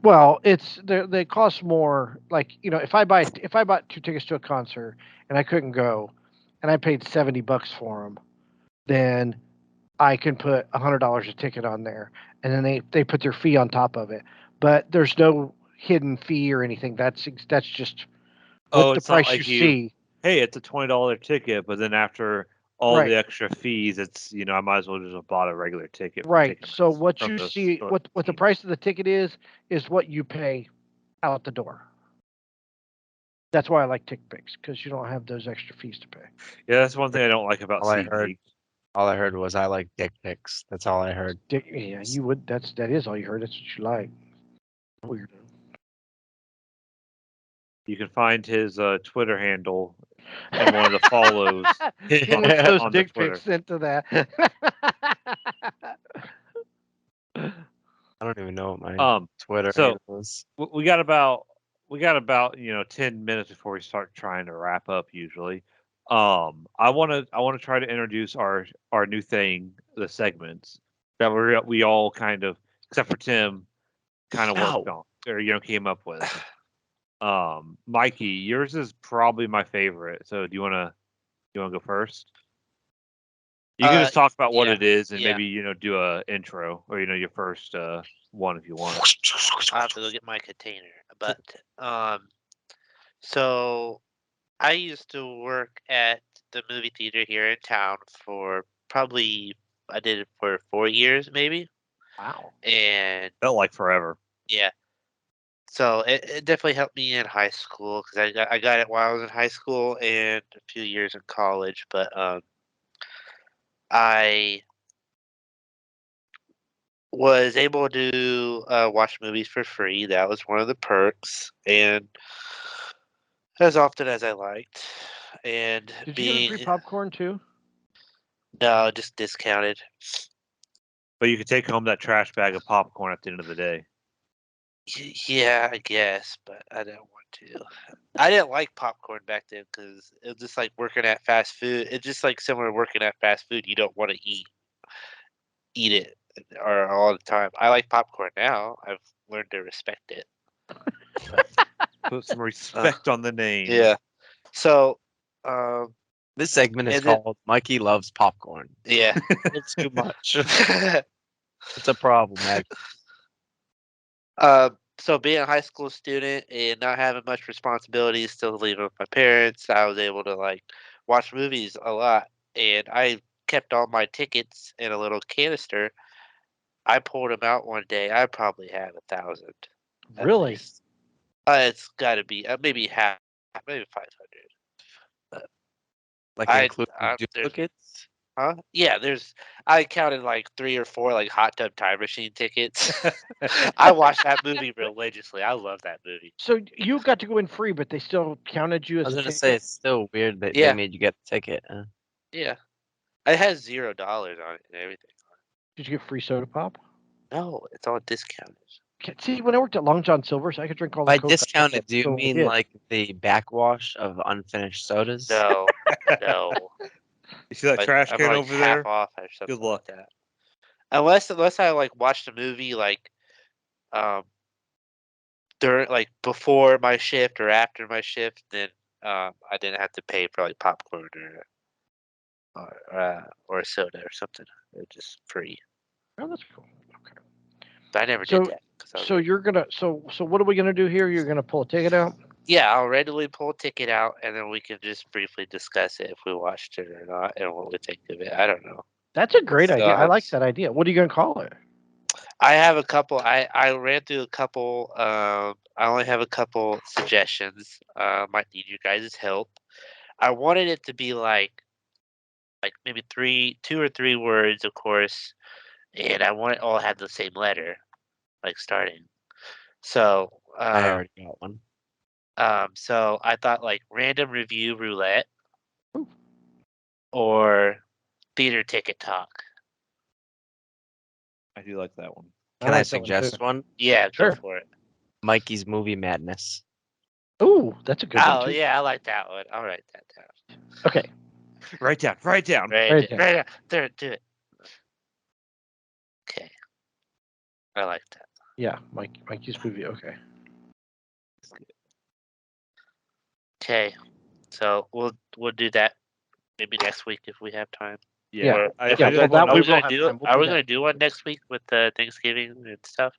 Well, they cost more. Like if I bought 2 tickets to a concert and I couldn't go, and I paid $70 for them, then I can put $100 a ticket on there, and then they put their fee on top of it. But there's no hidden fee or anything. That's just what the It's not price like you see. Hey, it's a $20 ticket, but then after all Right. the extra fees, it's I might as well just have bought a regular ticket. Right. So Ticketmaster, what from you the see, store. what the price of the ticket is what you pay out the door. That's why I like TickPix because you don't have those extra fees to pay. Yeah, that's one thing I don't like about All I heard. SeatGeek. All I heard was I like dick pics. That's all I heard. Yeah, you would. That is all you heard. That's what you like. Weird. You can find his Twitter handle in one of the follows. He wants those on the dick Twitter. pics sent to that. I don't even know what my Twitter so handle is. we got about 10 minutes before we start trying to wrap up usually. I want to try to introduce our new thing, the segments that we all kind of, except for Tim, kind of worked on or came up with. Mikey, yours is probably my favorite. So do you want to go first? You can just talk about what it is and maybe do a intro or your first one if you want. I'll have to go get my container. But so I used to work at the movie theater here in town for I did it for 4 years maybe. Wow. And Felt like forever. yeah. So it definitely helped me in high school because I got it while I was in high school and a few years in college. But I was able to watch movies for free. That was one of the perks, and as often as I liked. And Did you get a free popcorn too? No, just discounted. But you could take home that trash bag of popcorn at the end of the day. Yeah, I guess, but I don't want to. I didn't like popcorn back then because it was just like working at fast food. It's just like similar to working at fast food. You don't want to eat it or all the time. I like popcorn now. I've learned to respect it. Put some respect on the name. Yeah. So, um, This segment is And then- called Mikey Loves Popcorn. yeah. It's too much. It's a problem, man. So being a high school student and not having much responsibilities, still living with my parents, I was able to like watch movies a lot. And I kept all my tickets in a little canister. I pulled them out one day. I probably had 1,000. at Really? least. It's got to be maybe half, maybe 500. Like I- including there's- duplicates. Huh? Yeah, I counted like 3 or 4 like Hot Tub Time Machine tickets. I watched that movie religiously. I love that movie. So you got to go in free, but they still counted you I as was a gonna ticket? say it's still weird that Yeah. they made you get the ticket. Yeah, it has $0 on it and everything. Did you get free soda pop? No, it's all discounted. See, when I worked at Long John Silver's, I could drink all the By Coke. I discounted, wanted, do you so I mean did. like the backwash of unfinished sodas? No, no. You see that Like, trash I'm can like over half there? off or something Good luck. like that. Unless I like watched a movie like um during like before my shift or after my shift, then I didn't have to pay for like popcorn or a soda or something. It was just free. Oh, that's cool. Okay. But I never So- did that. 'Cause I was So like, you're gonna so what are we gonna do here? You're gonna pull a ticket out? yeah, I'll readily pull a ticket out and then we can just briefly discuss it if we watched it or not and what we think of it. I don't know. That's a great So idea. I like it's- that idea. What are you gonna call it? I have a couple. I ran through a couple. I only have a couple suggestions. Might need you guys' help. I wanted it to be like maybe 2 or 3 words, of course, and I want it all have the same letter, like starting. So, I already got one. so I thought like random review roulette Ooh. or theater ticket talk. I do like that one. Can I like that one, too. suggest one? Yeah, Sure. go for it. Mikey's Movie Madness. Ooh, that's a good Oh one too. yeah, I like that one. I'll write that down. Okay. Write down. Right, Right there. right there, do it. Okay, I like that. Yeah, Mikey's movie. Okay. Okay, so we'll do that maybe next week if we have time. Yeah. Or I, if Yeah, I we do well, like that one- we are we will gonna have do time. it? We'll Are do we that. gonna do one next week with Thanksgiving and stuff?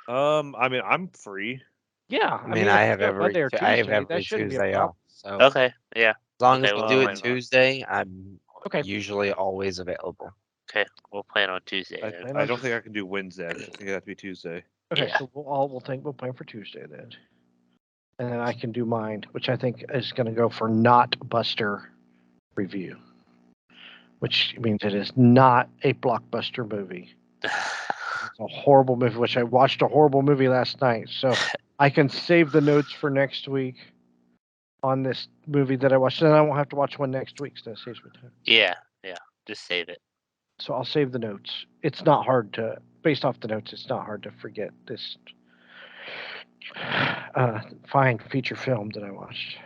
I mean, I'm free. Yeah. I mean, if I we have do it every Monday or I have Tuesday, every that shouldn't be a Tuesday problem. off. So Okay, yeah. as long as Okay, we we'll do plan it on it. Tuesday, I'm Okay. usually always available. Okay, we'll plan on Tuesday. I, then. I don't think I can do Wednesday. I think it has to be Tuesday. Okay, Yeah. so we'll plan for Tuesday then. And then I can do mine, which I think is gonna go for not Buster review. Which means it is not a blockbuster movie. It's a horrible movie, which I watched a horrible movie last night. So I can save the notes for next week on this movie that I watched. Then I won't have to watch one next week, so that saves me time. yeah, just save it. So I'll save the notes. It's not hard to, based off the notes, it's not hard to forget this fine feature film that I watched.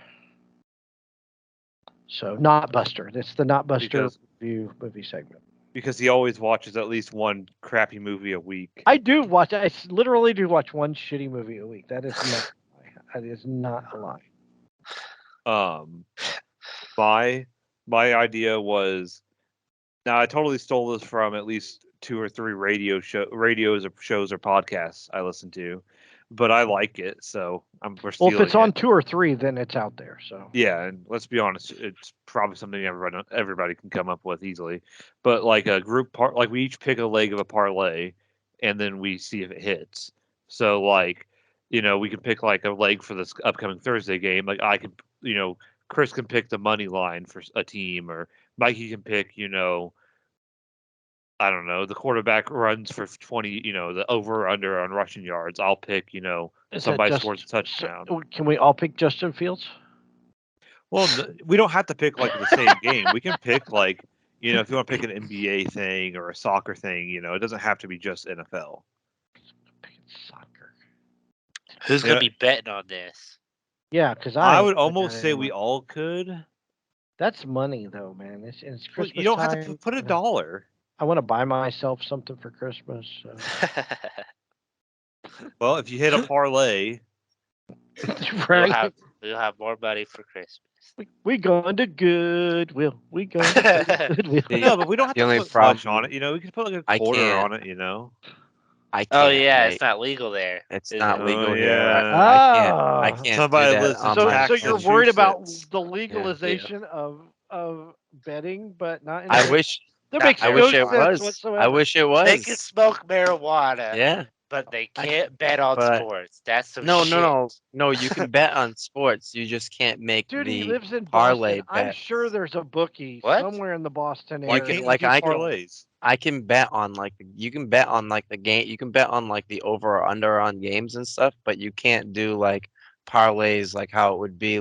So not Buster. It's the not Buster Because- review movie segment. Because he always watches at least one crappy movie a week. I do watch. I literally do watch one shitty movie a week. That is not. That is not a lie. My idea was, now I totally stole this from at least 2 or 3 radios or shows or podcasts I listen to, but I like it, so we're Well, stealing if it's on it. 2 or 3, then it's out there. So Yeah, and let's be honest, it's probably something everybody can come up with easily. But like a group part, like we each pick a leg of a parlay, and then we see if it hits. So like, we can pick like a leg for this upcoming Thursday game. Like I can, Kris can pick the money line for a team, or Mikey can pick, I don't know, the quarterback runs for 20, the over or under on rushing yards. I'll pick, Is that somebody just- scores a touchdown. Can we all pick Justin Fields? Well, we don't have to pick like the same game. We can pick like, if you want to pick an NBA thing or a soccer thing, it doesn't have to be just NFL. Picking soccer. Who's Yeah. gonna be betting on this? Yeah, because I ain't would putting almost that say we anymore. all could. That's money though, man. It's Well, Christmas you don't have time. to put a you know. dollar. I want to buy myself something for Christmas. So. Well, if you hit a parlay, Right? We'll have more money for Christmas. We going to Goodwill. We going to Goodwill. no, but we don't have The to only put much problem- on it. You know, we can put like a I quarter can't- on it. You know. I can't. Oh yeah, mate. it's not legal there. It's is not it? legal Oh, here. yeah. I Ah. can't Somebody do that lives in on So, my so you're worried about Massachusetts. the legalization of betting, but not in I America? wish That not makes I no wish it sense was. whatsoever. I wish it They can was. smoke marijuana, Yeah. but they I- can't bet on but- sports. That's some No, shit. no. You can bet on sports. You just can't make Dude, he the lives in parlay Boston. I'm bet. sure there's a bookie What? somewhere in the Boston Why area. can't like, you do I can- parlays? I can bet on you can bet on the game. You can bet on the over or under on games and stuff, but you can't do parlays like how it would be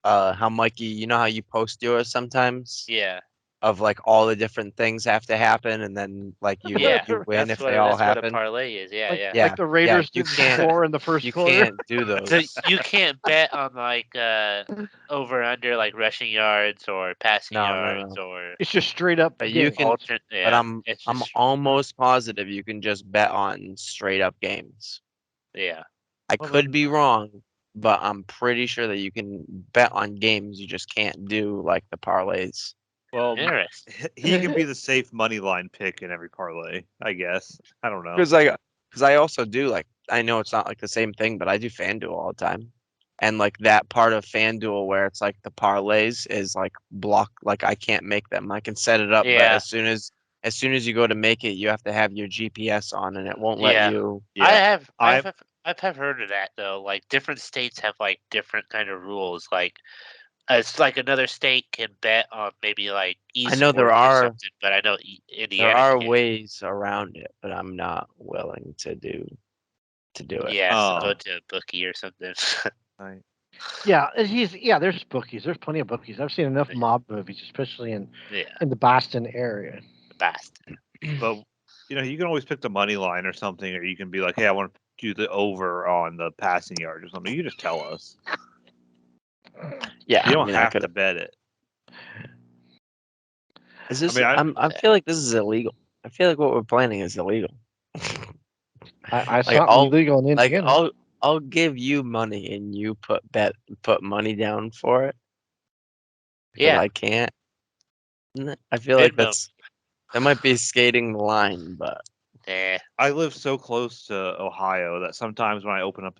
how Mikey, you know how you post yours sometimes Yeah, of all the different things have to happen and then you yeah. you win That's if they all what a happen. parlay is. Yeah, like, yeah. Yeah, like the Raiders you didn't can't- score in the first You quarter. can't do those. So you can't bet on over under rushing yards or passing No. yards or It's just straight up. But you game. can- alternate. But Yeah, I'm it's I'm just almost positive you can just bet on straight up games. yeah. I Well, could then- be wrong, but I'm pretty sure that you can bet on games. You just can't do the parlays. Well, Interesting. he can be the safe money line pick in every parlay. I guess. I don't know. Because I also do I know it's not the same thing, but I do FanDuel all the time. And that part of FanDuel where it's the parlays is block I can't make them. I can set it up, but Yeah. as soon as you go to make it, you have to have your GPS on and it won't let Yeah. you. Yeah. I've heard of that though. Different states have different kind of rules. It's another state can bet on maybe esports I know there or are- something, but I know Indiana There are can't. ways around it, but I'm not willing to do it. Yeah, so Oh. go to a bookie or something. Right. Yeah, there's bookies. There's plenty of bookies. I've seen enough mob movies, especially in Yeah, the Boston area. the best. But you can always pick the money line or something, or you can be like, "Hey, I want to do the over on the passing yard or something." You just tell us. Yeah, You don't I have could. to bet it. Is this? I mean, I feel like this is illegal. I feel like what we're planning is illegal. I Like, saw I'll- illegal in Indiana. I'll give you money and you put money down for it. Because Yeah, I can't. I feel like Venmo. that might be skating the line, but Nah. I live so close to Ohio that sometimes when I open up,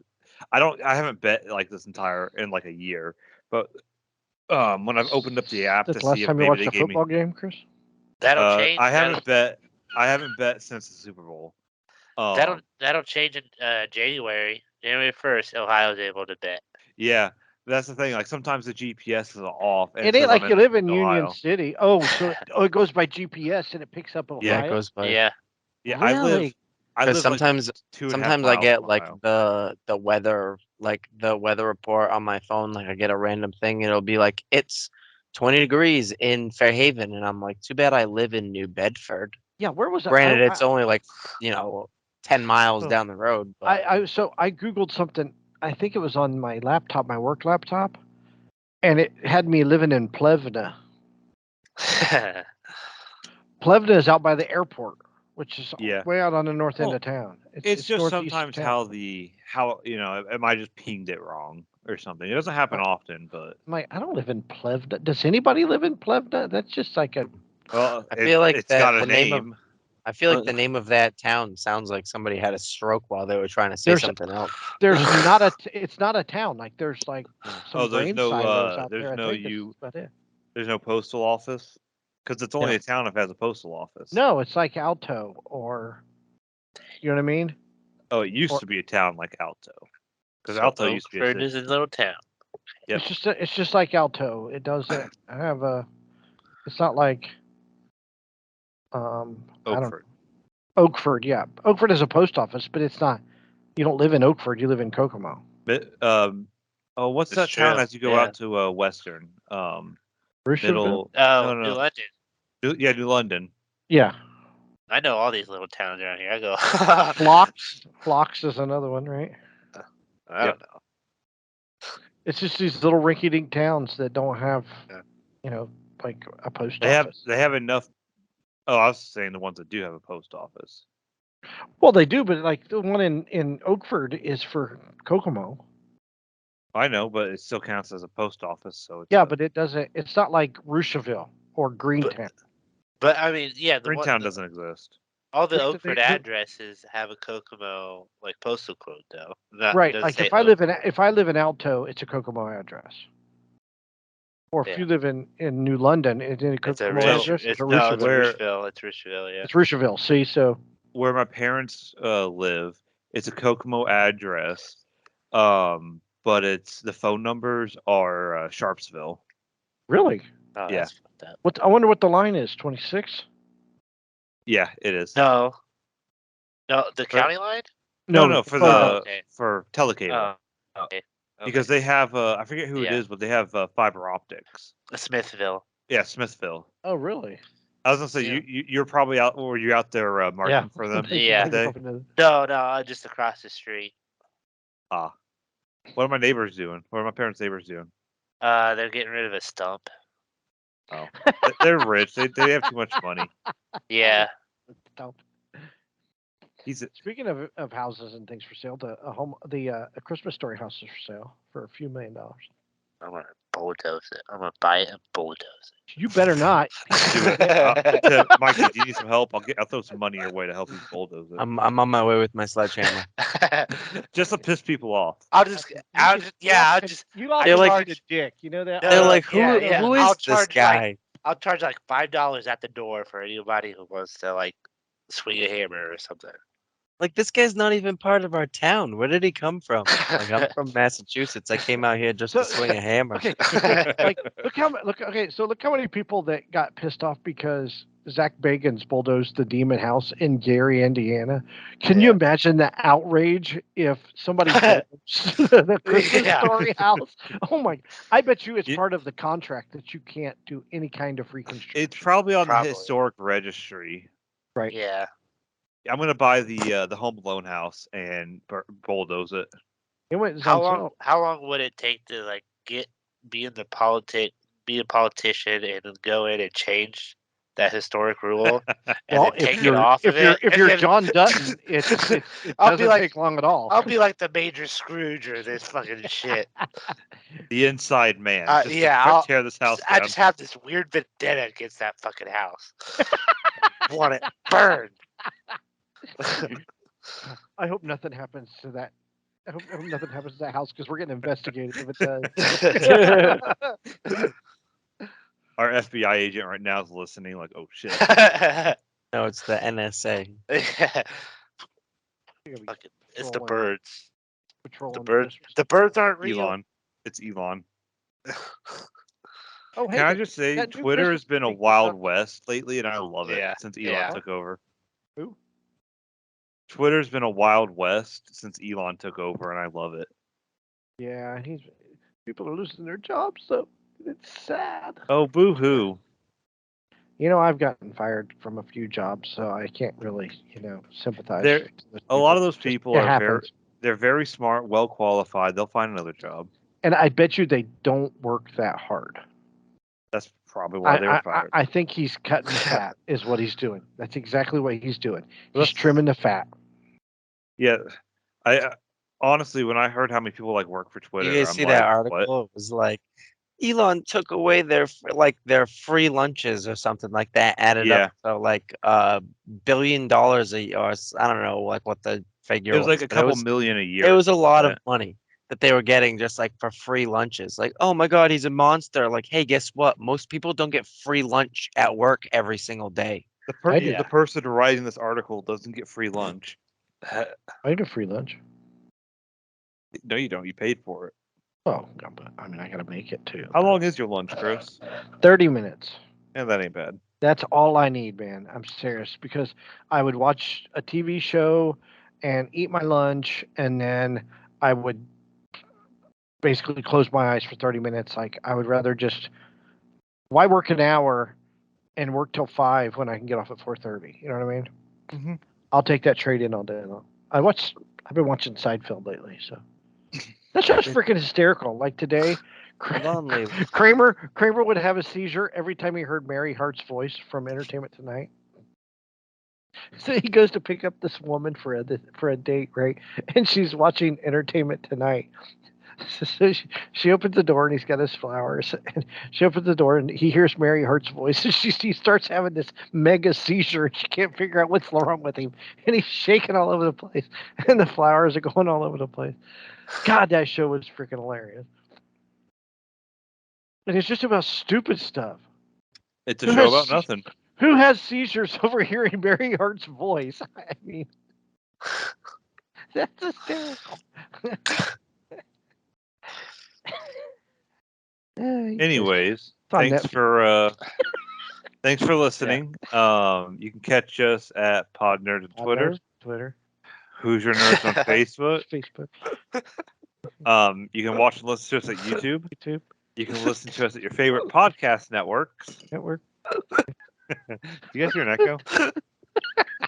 I haven't bet this entire in a year, but when I've opened up the app That's to the last see if time you maybe watched they a gave me, football game, Chris? That'll change. I haven't bet since the Super Bowl. That'll change in January. January 1st, Ohio's able to bet. Yeah, that's the thing. Sometimes the GPS is off. And It ain't says like I'm you in live in Union Ohio. City. Oh, so it goes by GPS and it picks up Ohio. yeah, it goes by. Yeah, Yeah, Really? I Because live sometimes 2.5 sometimes I miles get from Ohio. the weather the weather report on my phone. I get a random thing and it'll be it's 20 degrees in Fairhaven and I'm too bad I live in New Bedford. Yeah, where was that? Granted, it's only 10 miles Oh. down the road. But I googled something. I think it was on my laptop, my work laptop, and it had me living in Plevna. Plevna is out by the airport, which is Yeah. way out on the north end Well, of town. It's just northeast of sometimes town. how am I just pinged it wrong or something? It doesn't happen often, but I'm like, I don't live in Plevna. Does anybody live in Plevna? That's just like a. well, I feel like it's that got a the name of- name. I feel like the name of that town sounds like somebody had a stroke while they were trying to say There's- something else. There's not a. It's not a town. There's some Oh, there's grain no, silos out there's there. no I think that's you- about it. There's no postal office because it's only No. a town if it has a postal office. No, it's like Alto or. You know what I mean? Oh, it used Or- to be a town like Alto because So Alto used to be a Oakford city. is a little town. Yep. It's just like Alto. It doesn't have a. It's not like. I don't. Oakford. Oakford, yeah. Oakford is a post office, but it's not. You don't live in Oakford. You live in Kokomo. But, what's That's that town true, as you go yeah. out to Western? Bruceville? Middle. Oh, no. New London. New London. Yeah. I know all these little towns around here. I go. Phlox. Phlox is another one, right? I don't know. It's just these little rinky-dink towns that don't have, Yeah. like a post They office. have enough. Oh, I was saying the ones that do have a post office. Well, they do, but like the one in Oakford is for Kokomo. I know, but it still counts as a post office. So it's Yeah, but it doesn't. It's not like Rushville or Greentown. But I mean, yeah, Greentown doesn't exist. all the Yes, they Oakford do. addresses have a Kokomo like postal code though. Not, Right. doesn't Like say if I live in Alto, it's a Kokomo address. Or if Yeah. you live in New London, it's a It's a Kokomo Rish, address. It's it's a no, it's Rushville. Rushville. It's Rushville, yeah. It's Rushville. See, so Where my parents live, it's a Kokomo address. But it's the phone numbers are Sharpsville. really, Oh, Yeah. that's fucked up. I wonder what the line is. 26? Yeah, it is. No, the county line. No, for phone the number. okay. for telecable. Okay. Because they have I forget who it Yeah. is, but they have fiber optics. Smithville. Yeah, Smithville. Oh, really? I was gonna say Yeah. you're probably out or you're out there marking for them Yeah. today. No, just across the street. Ah, what are my neighbors doing? What are my parents' neighbors doing? They're getting rid of a stump. Oh, they're rich. They have too much money. Yeah. Speaking of houses and things for sale, a Christmas Story house is for sale for a few $1 million. I'm gonna bulldoze it. I'm gonna buy it and bulldoze You better not. Do it. it. Mikey, do you need some help? I'll throw some money your way to help you bulldoze it. I'm on my way with my sledgehammer. Just to piss people off. I'll just You lost They're me like- a dick. You know that. They're like, who yeah. who I'll is this charge, guy? I'll charge like $5 at the door for anybody who wants to like swing a hammer or something. Like, this guy's not even part of our town. Where did he come from? Like, I'm from Massachusetts. I came out here just to swing a hammer. Okay, like look how many people that got pissed off because Zach Bagans bulldozed the Demon House in Gary, Indiana. Can you imagine the outrage if somebody bulldozed the Christmas Story house? Oh my! I bet you it's part of the contract that you can't do any kind of reconstruction. It's probably on the historic registry. Right. Yeah. I'm gonna buy the Home Alone house and bulldoze it. It went How long would it take to like be a politician and then go in and change that historic rule and Well, then take it off of it? If you're John Dutton, it doesn't take long at all. I'll be like the Major Scrooge or this fucking shit. The inside man. I'll tear this house down. I just have this weird vendetta against that fucking house. Want it burned. I hope nothing happens to that. I hope nothing happens to that house because we're getting investigated if it does. Our FBI agent right now is listening, like, oh shit. No, it's the NSA. It's the birds. Patrolling The birds aren't real. Elon. It's Elon. Oh, hey, Can I just say, that new Twitter Christmas has been a tree wild up. west lately, and I love it since Elon Yeah. took over. Who? Twitter's been a wild west since Elon took over, and I love it. Yeah, people are losing their jobs, so it's sad. Oh, boo-hoo. You know, I've gotten fired from a few jobs, so I can't really, sympathize. There- with A lot of people. those Just- people it are happens. they're very smart, well qualified. They'll find another job. And I bet you they don't work that hard. That's probably why they were fired. I think he's cutting the fat, is what he's doing. That's exactly what he's doing. He's trimming the fat. Yeah, I honestly, when I heard how many people work for Twitter, You guys I'm see like, that article? what? It was like Elon took away their free lunches or something like that. Added up to $1 billion a year. Or I don't know what the figure It was like a but couple million a year. It was a lot of money that they were getting just for free lunches. Like, oh my God, he's a monster. Like, hey, guess what? Most people don't get free lunch at work every single day. The person writing this article doesn't get free lunch. I get free lunch. No, you don't. You paid for it. Oh, but I mean, I gotta make it too. How long is your lunch, Chris? 30 minutes. Yeah, that ain't bad. That's all I need, man. I'm serious, because I would watch a TV show and eat my lunch, and then I would basically close my eyes for 30 minutes. Like, I would rather just, why work an hour and work till 5 when I can get off at 4:30? You know what I mean? Mm-hmm. I'll take that trade in all day long. I've been watching Seinfeld lately, so. That's just freaking hysterical. Like today, Lonely. Kramer would have a seizure every time he heard Mary Hart's voice from Entertainment Tonight. So he goes to pick up this woman for a date, right? And she's watching Entertainment Tonight. So she opens the door and he's got his flowers. And she opens the door and he hears Mary Hart's voice. And he starts having this mega seizure. And she can't figure out what's wrong with him. And he's shaking all over the place. And the flowers are going all over the place. God, that show was freaking hilarious. And it's just about stupid stuff. It's a show about nothing. Who has seizures over hearing Mary Hart's voice? I mean, that's hysterical. Anyways, on thanks for listening. You can catch us at Pod Nerd on Twitter. Who's Your Nerds on Facebook. You can watch and listen to us at YouTube. You can listen to us at your favorite podcast networks. Network. You guys hear an echo?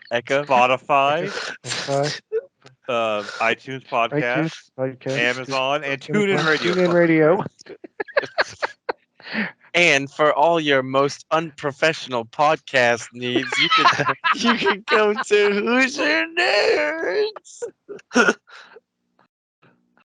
Echo. Spotify. iTunes Podcasts, Amazon, and TuneIn Radio. And for all your most unprofessional podcast needs, you can go to Who's Your Nerds.